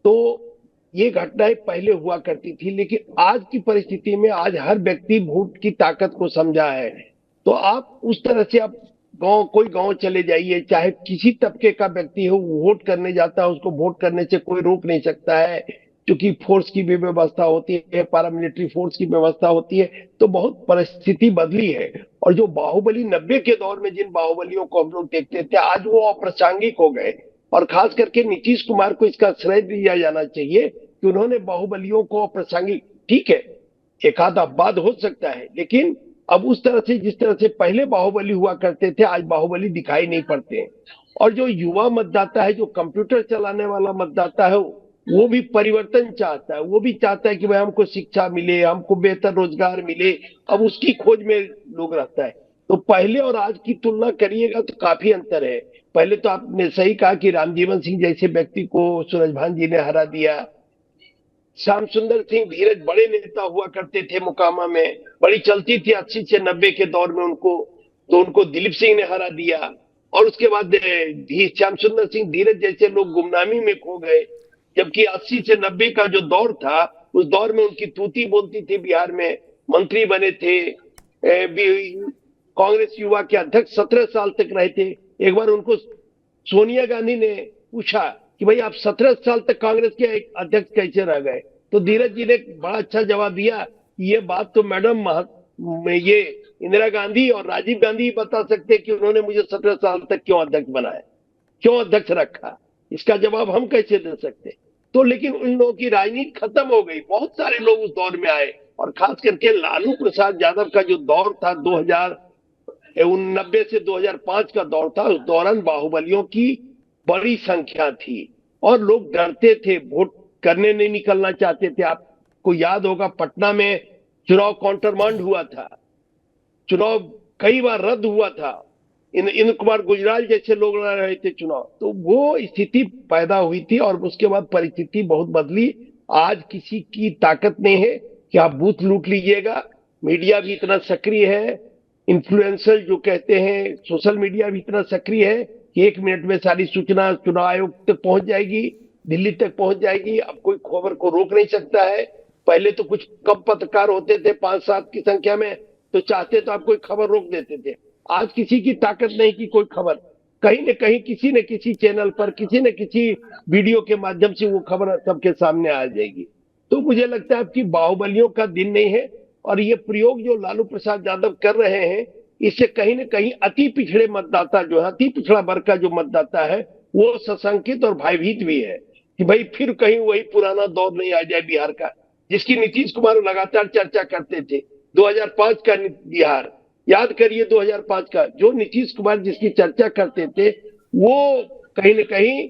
तो ये घटनाएं पहले हुआ करती थी, लेकिन आज की परिस्थिति में आज हर व्यक्ति वोट की ताकत को समझा है। तो आप उस तरह से आप कोई गांव चले जाइए, चाहे किसी तबके का व्यक्ति हो, वोट करने जाता है, उसको वोट करने से कोई रोक नहीं सकता है, क्योंकि फोर्स की भी व्यवस्था होती है, पारामिलिट्री फोर्स की व्यवस्था होती है। तो बहुत परिस्थिति बदली है। और जो बाहुबली 90 के दौर में जिन बाहुबलियों को हम लोग देखते थे, आज वो अप्रासंगिक हो गए। और खास करके नीतीश कुमार को इसका श्रेय दिया जाना चाहिए कि उन्होंने बाहुबलियों को अप्रासंगिक, ठीक है एक आध अपवाद हो सकता है, लेकिन अब उस तरह से जिस तरह से पहले बाहुबली हुआ करते थे, आज बाहुबली दिखाई नहीं पड़ते हैं। और जो युवा मतदाता है, जो कंप्यूटर चलाने वाला मतदाता है, वो भी परिवर्तन चाहता है। वो भी चाहता है कि भाई हमको शिक्षा मिले, हमको बेहतर रोजगार मिले। अब उसकी खोज में लोग रहता है। तो पहले और आज की तुलना करिएगा तो काफी अंतर है। पहले तो आपने सही कहा कि रामजीवन सिंह जैसे व्यक्ति को सूरजभान जी ने हरा दिया। श्याम सुंदर सिंह धीरज बड़े नेता हुआ करते थे, मोकामा में बड़ी चलती थी 80 से 90 के दौर में उनको, तो उनको दिलीप सिंह ने हरा दिया। और उसके बाद श्याम सुंदर सिंह धीरज जैसे लोग गुमनामी में खो गए। जबकि 80 से 90 का जो दौर था, उस दौर में उनकी तूती बोलती थी, बिहार में मंत्री बने थे, कांग्रेस युवा के अध्यक्ष 17 साल तक रहे थे। एक बार उनको सोनिया गांधी ने पूछा कि भाई आप 17 साल तक कांग्रेस के अध्यक्ष कैसे रह गए? तो धीरज जी ने बड़ा अच्छा जवाब दिया, ये बात तो मैडम ये इंदिरा गांधी और राजीव गांधी बता सकते कि उन्होंने मुझे 17 साल तक क्यों अध्यक्ष बनाया, क्यों अध्यक्ष रखा। इसका जवाब हम कैसे दे सकते? तो लेकिन उन लोगों की राजनीति खत्म हो गई। बहुत सारे लोग उस दौर में आए और खास करके लालू प्रसाद यादव का जो दौर था 2090 से 2005 का दौर था, उस दौरान बाहुबलियों की बड़ी संख्या थी और लोग डरते थे, वोट करने नहीं निकलना चाहते थे। आपको याद होगा पटना में चुनाव काउंटरमांड हुआ था, चुनाव कई बार रद्द हुआ था, इंद्र कुमार गुजराल जैसे लोग लड़ रहे थे चुनाव। तो वो स्थिति पैदा हुई थी और उसके बाद परिस्थिति बहुत बदली। आज किसी की ताकत नहीं है कि आप बूथ लूट लीजिएगा। मीडिया भी इतना सक्रिय है, इन्फ्लुएंसर जो कहते हैं, सोशल मीडिया भी इतना सक्रिय है कि 1 मिनट में सारी सूचना चुनाव आयोग तक पहुंच जाएगी, दिल्ली तक पहुंच जाएगी। अब कोई खबर को रोक नहीं सकता है। पहले तो कुछ कम पत्रकार होते थे 5-7 की संख्या में, तो चाहते तो आप कोई खबर रोक देते थे। आज किसी की ताकत नहीं कि कोई खबर कहीं न कहीं किसी न किसी चैनल पर, किसी न किसी वीडियो के माध्यम से वो खबर सबके सामने आ जाएगी। तो मुझे लगता है कि बाहुबलियों का दिन नहीं है। और ये प्रयोग जो लालू प्रसाद यादव कर रहे हैं, इससे कहीं न कहीं अति पिछड़े मतदाता जो है, अति पिछड़ा वर्ग का जो मतदाता है, वो सशंकित और भयभीत भी है कि भाई फिर कहीं वही पुराना दौर नहीं आ जाए बिहार का, जिसकी नीतीश कुमार लगातार चर्चा करते थे। 2005 का बिहार याद करिए, 2005 का जो नीतीश कुमार जिसकी चर्चा करते थे, वो कहीं न कहीं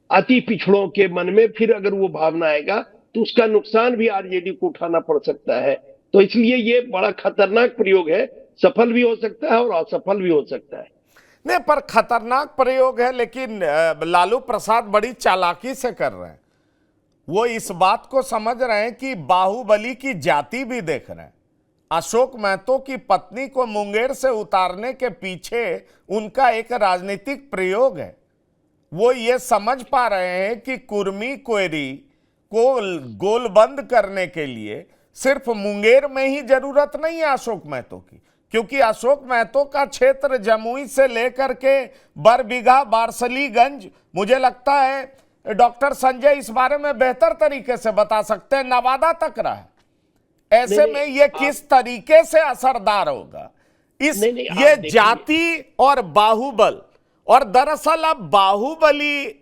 अति पिछड़ों के मन में फिर अगर वो भावना आएगा तो उसका नुकसान भी आरजेडी को उठाना पड़ सकता है। तो इसलिए ये बड़ा खतरनाक प्रयोग है, सफल भी हो सकता है और असफल भी हो सकता है। नहीं, पर खतरनाक प्रयोग है, लेकिन लालू प्रसाद बड़ी चालाकी से कर रहे हैं। वो इस बात को समझ रहे हैं कि बाहुबली की जाति भी देख रहे हैं। अशोक महतो की पत्नी को मुंगेर से उतारने के पीछे उनका एक राजनीतिक प्रयोग है। वो ये समझ पा रहे हैं कि कुर्मी कोयरी को गोलबंद करने के लिए सिर्फ मुंगेर में ही जरूरत नहीं है अशोक महतो की, क्योंकि अशोक महतो का क्षेत्र जमुई से लेकर के बरबीघा, बारसलीगंज, मुझे लगता है डॉक्टर संजय इस बारे में बेहतर तरीके से बता सकते हैं, नवादा तक रहा है। ऐसे में ये किस तरीके से असरदार होगा ये जाति और बाहुबल, और दरअसल अब बाहुबली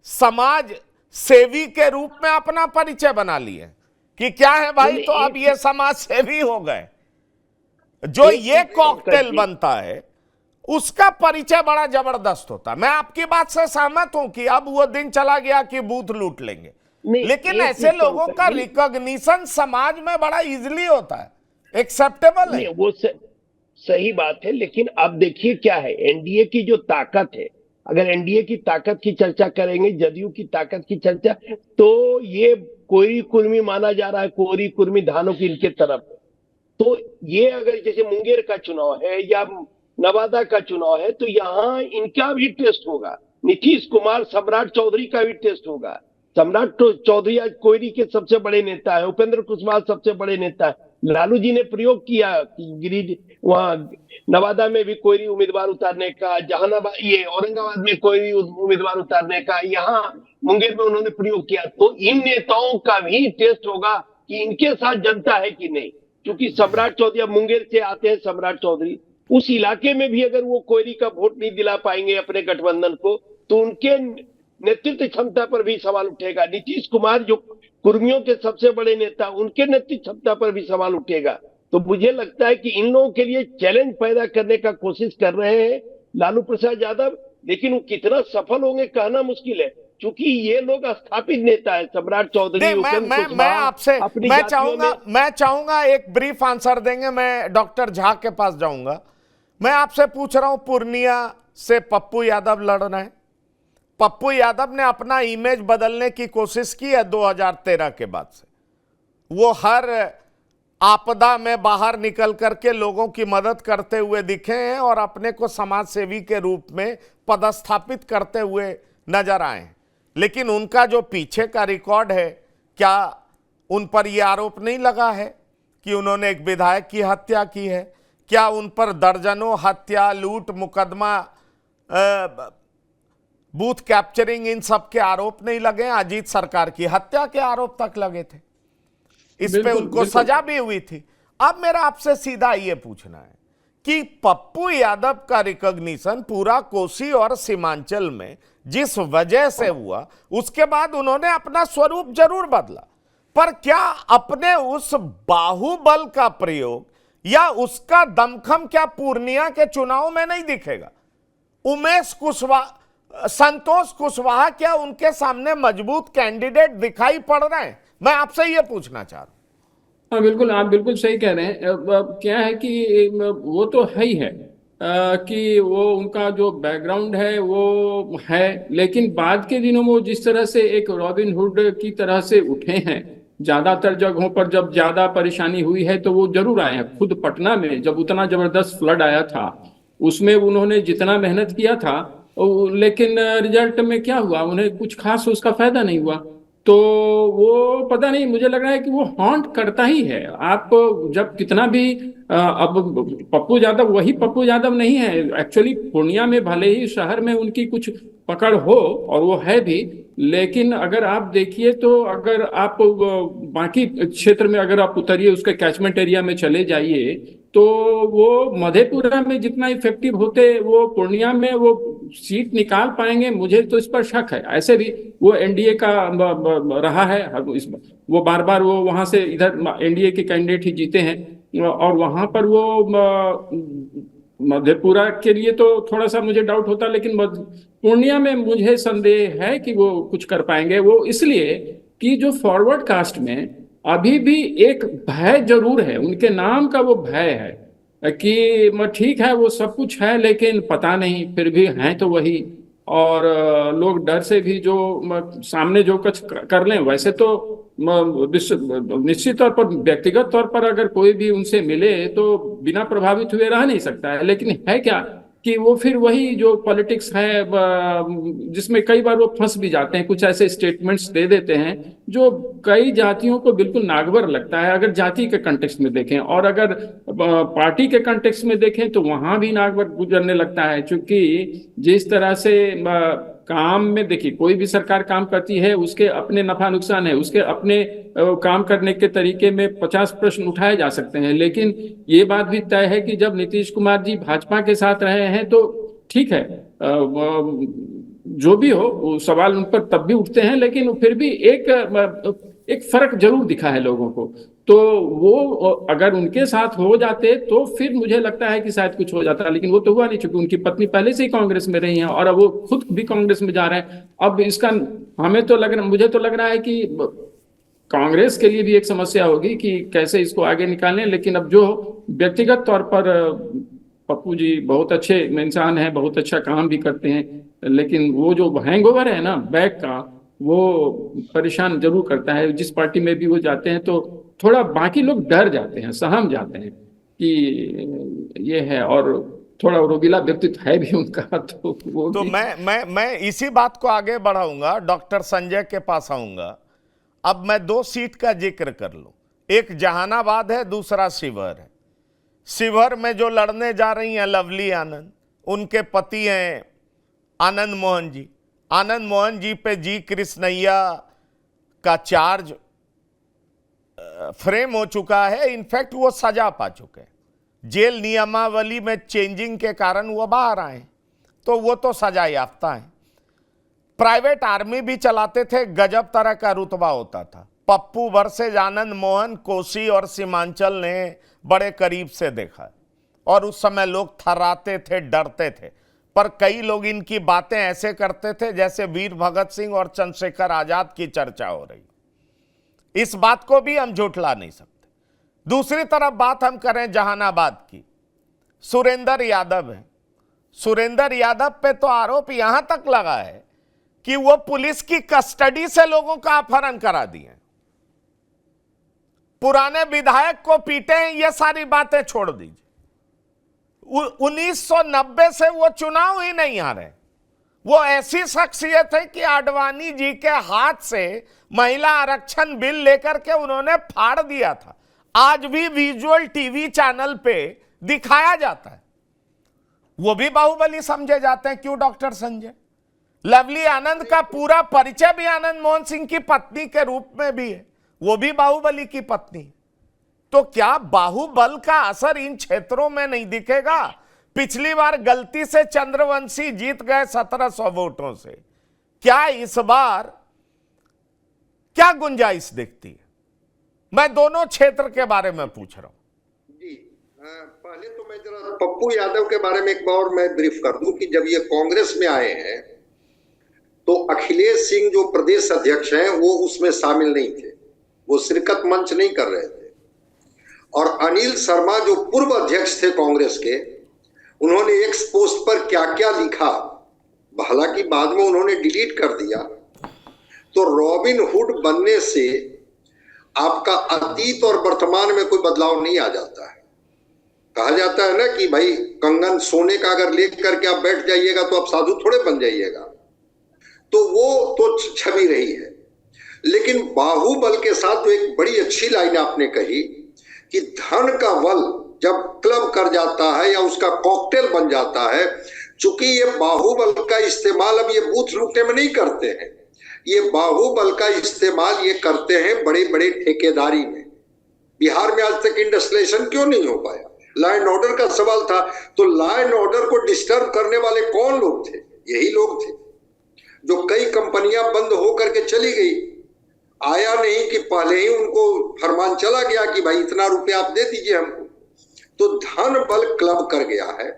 समाज सेवी के रूप में अपना परिचय बना लिए कि क्या है भाई, तो अब ये समाज सेवी हो गए। जो ये कॉकटेल बनता है उसका परिचय बड़ा जबरदस्त होता है। मैं आपकी बात से सहमत हूं कि अब वो दिन चला गया कि बूथ लूट लेंगे, लेकिन ऐसे लोगों का रिकॉग्निशन समाज में बड़ा इजीली होता है, एक्सेप्टेबल है। वो सही बात है, लेकिन अब देखिए क्या है, एनडीए की जो ताकत है, अगर एनडीए की ताकत की चर्चा करेंगे, जदयू की ताकत की चर्चा, तो ये कोई कुर्मी माना जा रहा है, कोरी कुर्मी धानों की इनके तरफ। तो ये अगर जैसे मुंगेर का चुनाव है या नवादा का चुनाव है, तो यहाँ इनका भी टेस्ट होगा। नीतीश कुमार, सम्राट चौधरी का भी टेस्ट होगा। सम्राट चौधरी आज कोयरी के सबसे बड़े नेता है, उपेंद्र कुशवाहा सबसे बड़े नेता है। लालू जी ने प्रयोग किया गिरिडीह, वहां नवादा में भी कोयरी उम्मीदवार उतारने का, जहानाबाद, ये औरंगाबाद में कोयरी उम्मीदवार उतारने का, यहाँ मुंगेर में उन्होंने प्रयोग किया। तो इन नेताओं का भी टेस्ट होगा कि इनके साथ जनता है कि नहीं, क्योंकि सम्राट चौधरी, अब मुंगेर से आते हैं सम्राट चौधरी, उस इलाके में भी अगर वो कोयरी का वोट नहीं दिला पाएंगे अपने गठबंधन को, तो उनके नेतृत्व क्षमता पर भी सवाल उठेगा। नीतीश कुमार जो कुर्मियों के सबसे बड़े नेता, उनके नेतृत्व क्षमता पर भी सवाल उठेगा। तो मुझे लगता है कि इन लोगों के लिए चैलेंज पैदा करने का कोशिश कर रहे हैं लालू प्रसाद यादव, लेकिन वो कितना सफल होंगे कहना मुश्किल है, क्योंकि ये लोग स्थापित नेता है। सम्राट चौधरी, मैं चाहूंगा एक ब्रीफ आंसर देंगे। मैं डॉक्टर झा के पास जाऊंगा। मैं आपसे पूछ रहा हूं, पूर्णिया से पप्पू यादव लड़ रहे हैं। पप्पू यादव ने अपना इमेज बदलने की कोशिश की है 2013 के बाद से। वो हर आपदा में बाहर निकल करके लोगों की मदद करते हुए दिखे हैं और अपने को समाज सेवी के रूप में पदस्थापित करते हुए नजर आए हैं। लेकिन उनका जो पीछे का रिकॉर्ड है, क्या उन पर यह आरोप नहीं लगा है कि उन्होंने एक विधायक की हत्या की है? क्या उन पर दर्जनों हत्या, लूट, मुकदमा, बूथ कैप्चरिंग, इन सब के आरोप नहीं लगे? अजीत सरकार की हत्या के आरोप तक लगे थे, इस पे उनको सजा भी हुई थी। अब मेरा आपसे सीधा ये पूछना है कि पप्पू यादव का रिकॉग्निशन पूरा कोसी और सीमांचल में जिस वजह से हुआ, उसके बाद उन्होंने अपना स्वरूप जरूर बदला, पर क्या अपने उस बाहुबल का प्रयोग या उसका दमखम क्या पूर्णिया के चुनाव में नहीं दिखेगा? उमेश कुशवाहा, संतोष कुशवाहा, क्या उनके सामने मजबूत कैंडिडेट दिखाई पड़ रहे हैं? मैं आपसे ये पूछना चाह रहा हूं। हाँ बिल्कुल, आप बिल्कुल सही कह रहे हैं। क्या है कि वो तो है ही है कि वो उनका जो बैकग्राउंड है वो है, लेकिन बाद के दिनों में वो जिस तरह से एक रॉबिन हुड की तरह से उठे हैं, ज्यादातर जगहों पर जब ज्यादा परेशानी हुई है तो वो जरूर आए हैं। खुद पटना में जब उतना जबरदस्त फ्लड आया था, उसमें उन्होंने जितना मेहनत किया था, लेकिन रिजल्ट में क्या हुआ, उन्हें कुछ खास उसका फायदा नहीं हुआ। तो वो पता नहीं, मुझे लग रहा है कि वो हॉन्ट करता ही है। आप जब कितना भी अब पप्पू यादव वही पप्पू यादव नहीं है एक्चुअली। पूर्णिया में भले ही शहर में उनकी कुछ पकड़ हो, और वो है भी, लेकिन अगर आप देखिए तो अगर आप बाकी क्षेत्र में अगर आप उतरिए, उसके कैचमेंट एरिया में चले जाइए, तो वो मधेपुरा में जितना इफेक्टिव होते वो पूर्णिया में वो सीट निकाल पाएंगे, मुझे तो इस पर शक है। ऐसे भी वो एनडीए का रहा है, वो बार बार वो वहां से इधर एनडीए के कैंडिडेट ही जीते हैं, और वहां पर वो मधेपुरा के लिए तो थोड़ा सा मुझे डाउट होता, लेकिन पूर्णिया में मुझे संदेह है कि वो कुछ कर पाएंगे। वो इसलिए कि जो फॉरवर्ड कास्ट में अभी भी एक भय जरूर है, उनके नाम का वो भय है कि ठीक है वो सब कुछ है लेकिन पता नहीं फिर भी हैं तो वही। और लोग डर से भी जो सामने जो कुछ कर लें वैसे तो निश्चित तौर पर व्यक्तिगत तौर पर अगर कोई भी उनसे मिले तो बिना प्रभावित हुए रह नहीं सकता है। लेकिन है क्या कि वो फिर वही जो पॉलिटिक्स है जिसमें कई बार वो फंस भी जाते हैं, कुछ ऐसे स्टेटमेंट्स दे देते हैं जो कई जातियों को बिल्कुल नागवार लगता है अगर जाति के कंटेक्स्ट में देखें, और अगर पार्टी के कंटेक्स्ट में देखें तो वहां भी नागवार गुजरने लगता है। क्योंकि जिस तरह से काम में देखिए कोई भी सरकार काम करती है उसके अपने नफा नुकसान है, उसके अपने काम करने के तरीके में 50 प्रश्न उठाए जा सकते हैं। लेकिन ये बात भी तय है कि जब नीतीश कुमार जी भाजपा के साथ रहे हैं तो ठीक है, जो भी हो वो सवाल उन पर तब भी उठते हैं, लेकिन फिर भी एक फर्क जरूर दिखा है लोगों को। तो वो अगर उनके साथ हो जाते तो फिर मुझे लगता है कि शायद कुछ हो जाता, लेकिन वो तो हुआ नहीं क्योंकि उनकी पत्नी पहले से ही कांग्रेस में रही हैं और अब वो खुद भी कांग्रेस में जा रहे हैं। अब इसका मुझे तो लग रहा है कि कांग्रेस के लिए भी एक समस्या होगी कि कैसे इसको आगे निकालें। लेकिन अब जो व्यक्तिगत तौर पर पप्पू जी बहुत अच्छे इंसान हैं, बहुत अच्छा काम भी करते हैं, लेकिन वो जो हैंगओवर है ना बैक का, वो परेशान जरूर करता है। जिस पार्टी में भी वो जाते हैं तो थोड़ा बाकी लोग डर जाते हैं, सहम जाते हैं कि ये है, और थोड़ा रोगीला व्यक्तित्व है भी उनका। तो वो तो भी... मैं इसी बात को आगे बढ़ाऊंगा, डॉक्टर संजय के पास आऊंगा। अब मैं 2 सीट का जिक्र कर लूं, एक जहानाबाद है, दूसरा शिवहर है। शिवहर में जो लड़ने जा रही हैं लवली आनंद, उनके पति हैं आनंद मोहन जी। आनंद मोहन जी पे जी कृष्णैया का चार्ज फ्रेम हो चुका है, इनफैक्ट वो सजा पा चुके हैं। जेल नियमावली में चेंजिंग के कारण वो बाहर आए, तो वो तो सजा याफ्ता है। प्राइवेट आर्मी भी चलाते थे, गजब तरह का रुतबा होता था। पप्पू वर्सेज आनंद मोहन कोसी और सीमांचल ने बड़े करीब से देखा और उस समय लोग थर्राते थे, डरते थे। पर कई लोग इनकी बातें ऐसे करते थे जैसे वीर भगत सिंह और चंद्रशेखर आजाद की चर्चा हो रही। इस बात को भी हम झुठला नहीं सकते। दूसरी तरफ बात हम करें जहानाबाद की, सुरेंद्र यादव है। सुरेंद्र यादव पे तो आरोप यहां तक लगा है कि वो पुलिस की कस्टडी से लोगों का अपहरण करा दिए, पुराने विधायक को पीटे हैं। ये सारी बातें छोड़ दीजिए, 1990 से वो चुनाव ही नहीं आ रहे। वो ऐसी शख्सियत है कि आडवाणी जी के हाथ से महिला आरक्षण बिल लेकर के उन्होंने फाड़ दिया था। आज भी विजुअल टीवी चैनल पे दिखाया जाता है। वो भी बाहुबली समझे जाते हैं। क्यों डॉक्टर संजय? लवली आनंद का पूरा परिचय भी आनंद मोहन सिंह की पत्नी के रूप में भी है, वो भी बाहुबली की पत्नी। तो क्या बाहुबल का असर इन क्षेत्रों में नहीं दिखेगा? पिछली बार गलती से चंद्रवंशी जीत गए 1700 वोटों से, क्या इस बार क्या गुंजाइश दिखती है? मैं दोनों क्षेत्र के बारे में पूछ रहा हूं। जी, पहले तो मैं जरा पप्पू यादव के बारे में एक बार मैं ब्रीफ कर दूं कि जब ये कांग्रेस में आए हैं तो अखिलेश सिंह जो प्रदेश अध्यक्ष हैं वो उसमें शामिल नहीं थे, वो शिरकत मंच नहीं कर रहे थे। और अनिल शर्मा जो पूर्व अध्यक्ष थे कांग्रेस के, उन्होंने एक्स पोस्ट पर क्या क्या लिखा, हालांकि बाद में उन्होंने डिलीट कर दिया। तो रॉबिन हुड बनने से आपका अतीत और वर्तमान में कोई बदलाव नहीं आ जाता है। कहा जाता है ना कि भाई कंगन सोने का अगर लेकर के आप बैठ जाइएगा तो आप साधु थोड़े बन जाइएगा। तो वो तो छवि रही है। लेकिन बाहुबल के साथ तो एक बड़ी अच्छी लाइन आपने कही कि धन का बल जब क्लब कर जाता है या उसका कॉकटेल बन जाता है, चूंकि ये बाहुबल का इस्तेमाल अब ये बूथ लूटने में नहीं करते हैं, ये बाहुबल का इस्तेमाल ये करते हैं बड़े बड़े ठेकेदारी में। बिहार में आज तक इंडस्ट्रियलाइजेशन क्यों नहीं हो पाया? लॉ एंड ऑर्डर का सवाल था। तो लॉ एंड ऑर्डर को डिस्टर्ब करने वाले कौन लोग थे? यही लोग थे जो कई कंपनियां बंद होकर के चली गई। आया नहीं कि पहले ही उनको फरमान चला गया कि भाई इतना रुपया आप दे दीजिए हमको। तो धन बल क्लब कर गया है।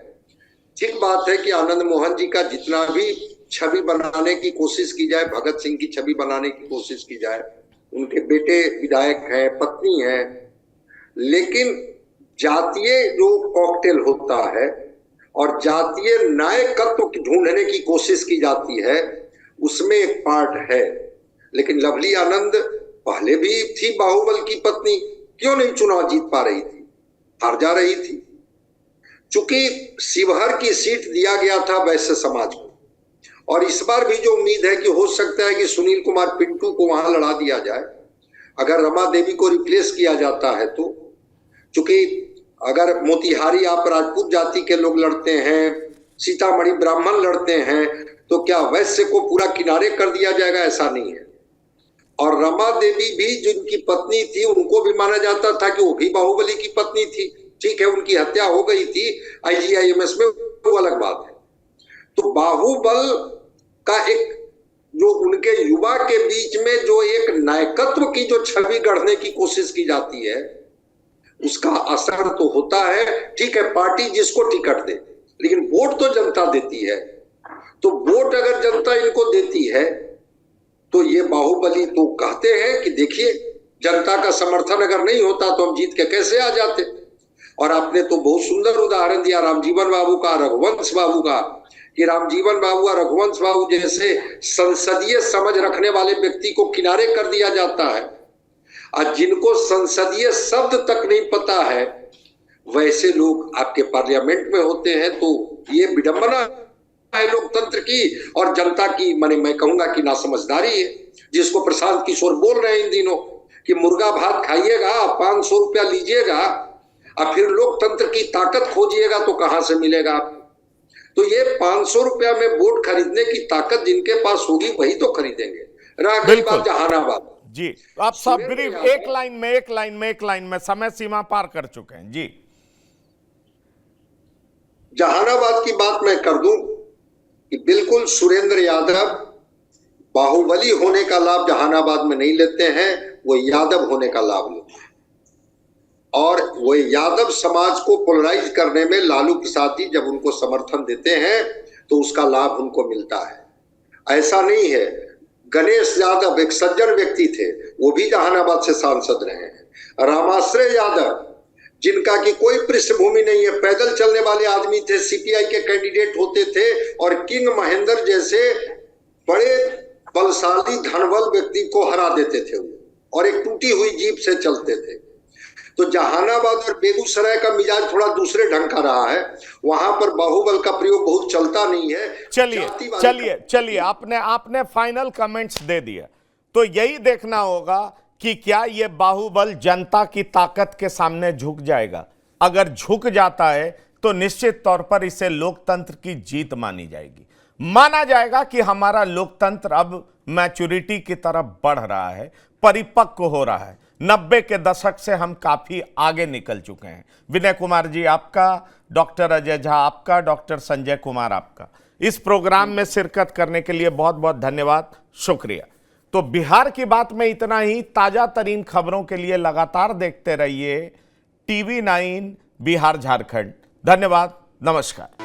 ठीक बात है कि आनंद मोहन जी का जितना भी छवि बनाने की कोशिश की जाए, भगत सिंह की छवि बनाने की कोशिश की जाए, उनके बेटे विधायक हैं, पत्नी है, लेकिन जातीय जो कॉकटेल होता है और जातीय नायकत्व ढूंढने की कोशिश की जाती है, उसमें एक पार्ट है। लेकिन लवली आनंद पहले भी थी बाहुबल की पत्नी, क्यों नहीं चुनाव जीत पा रही थी, हार जा रही थी। चूंकि शिवहर की सीट दिया गया था वैश्य समाज को, और इस बार भी जो उम्मीद है कि हो सकता है कि सुनील कुमार पिंटू को वहां लड़ा दिया जाए अगर रमा देवी को रिप्लेस किया जाता है तो। चूंकि अगर मोतिहारी आप राजपूत जाति के लोग लड़ते हैं, सीतामढ़ी ब्राह्मण लड़ते हैं, तो क्या वैश्य को पूरा किनारे कर दिया जाएगा? ऐसा नहीं है। और रमा देवी भी जिनकी पत्नी थी उनको भी माना जाता था कि वो भी बाहुबली की पत्नी थी। ठीक है, उनकी हत्या हो गई थी IGIMS में, वो अलग बात है। तो बाहुबल का एक जो उनके युवा के बीच में जो एक नायकत्व की जो छवि गढ़ने की कोशिश की जाती है, उसका असर तो होता है। ठीक है, पार्टी जिसको टिकट दे, लेकिन वोट तो जनता देती है। तो वोट अगर जनता इनको देती है तो ये बाहुबली तो कहते हैं कि देखिए, जनता का समर्थन अगर नहीं होता तो हम जीत के कैसे आ जाते। और आपने तो बहुत सुंदर उदाहरण दिया रामजीवन बाबू का, रघुवंश बाबू का, कि रामजीवन बाबू और रघुवंश बाबू जैसे संसदीय समझ रखने वाले व्यक्ति को किनारे कर दिया जाता है, और जिनको संसदीय शब्द तक नहीं पता है वैसे लोग आपके पार्लियामेंट में होते हैं। तो ये विडंबना है लोकतंत्र की और जनता की, माने मैं कहूंगा कि नासमझदारी है, जिसको प्रशांत किशोर बोल रहे हैं इन दिनों कि मुर्गा भात खाइएगा, 500 रुपया लीजिएगा और फिर लोकतंत्र की ताकत खोजिएगा तो कहां से मिलेगा आपको? तो ये 500 रुपया में वोट खरीदने की ताकत जिनके पास होगी वही तो खरीदेंगे। रह गई बात जहानाबाद जी, आप सब ब्रीफ एक लाइन में समय सीमा पार कर चुके हैं जी। जहानाबाद की बात मैं कर दूं कि बिल्कुल सुरेंद्र यादव बाहुबली होने का लाभ जहानाबाद में नहीं लेते हैं, वो यादव होने का लाभ लेते हैं। और वो यादव समाज को पोलराइज करने में लालू प्रसाद जी जब उनको समर्थन देते हैं तो उसका लाभ उनको मिलता है। ऐसा नहीं है। गणेश यादव एक सज्जन व्यक्ति थे, वो भी जहानाबाद से सांसद रहे हैं। रामाश्रय यादव जिनका की कोई पृष्ठभूमि नहीं है, पैदल चलने वाले आदमी थे, CPI के कैंडिडेट होते थे और किंग महेंद्र जैसे बड़े बलशाली धनबल व्यक्ति को हरा देते थे और एक टूटी हुई जीप से चलते थे। तो जहानाबाद और बेगूसराय का मिजाज थोड़ा दूसरे ढंग का रहा है, वहां पर बाहुबल का प्रयोग बहुत चलता नहीं है। चलिए आपने फाइनल कमेंट्स दे दिए, तो यही देखना होगा कि क्या यह बाहुबल जनता की ताकत के सामने झुक जाएगा। अगर झुक जाता है तो निश्चित तौर पर इसे लोकतंत्र की जीत मानी जाएगी। माना जाएगा कि हमारा लोकतंत्र अब मैच्योरिटी की तरफ बढ़ रहा है, परिपक्व हो रहा है। 90 के दशक से हम काफी आगे निकल चुके हैं। विनय कुमार जी आपका, डॉक्टर अजय झा आपका, डॉक्टर संजय कुमार आपका, इस प्रोग्राम में शिरकत करने के लिए बहुत बहुत धन्यवाद, शुक्रिया। तो बिहार की बात में इतना ही। ताजा तरीन खबरों के लिए लगातार देखते रहिए TV9 बिहार झारखंड। धन्यवाद, नमस्कार।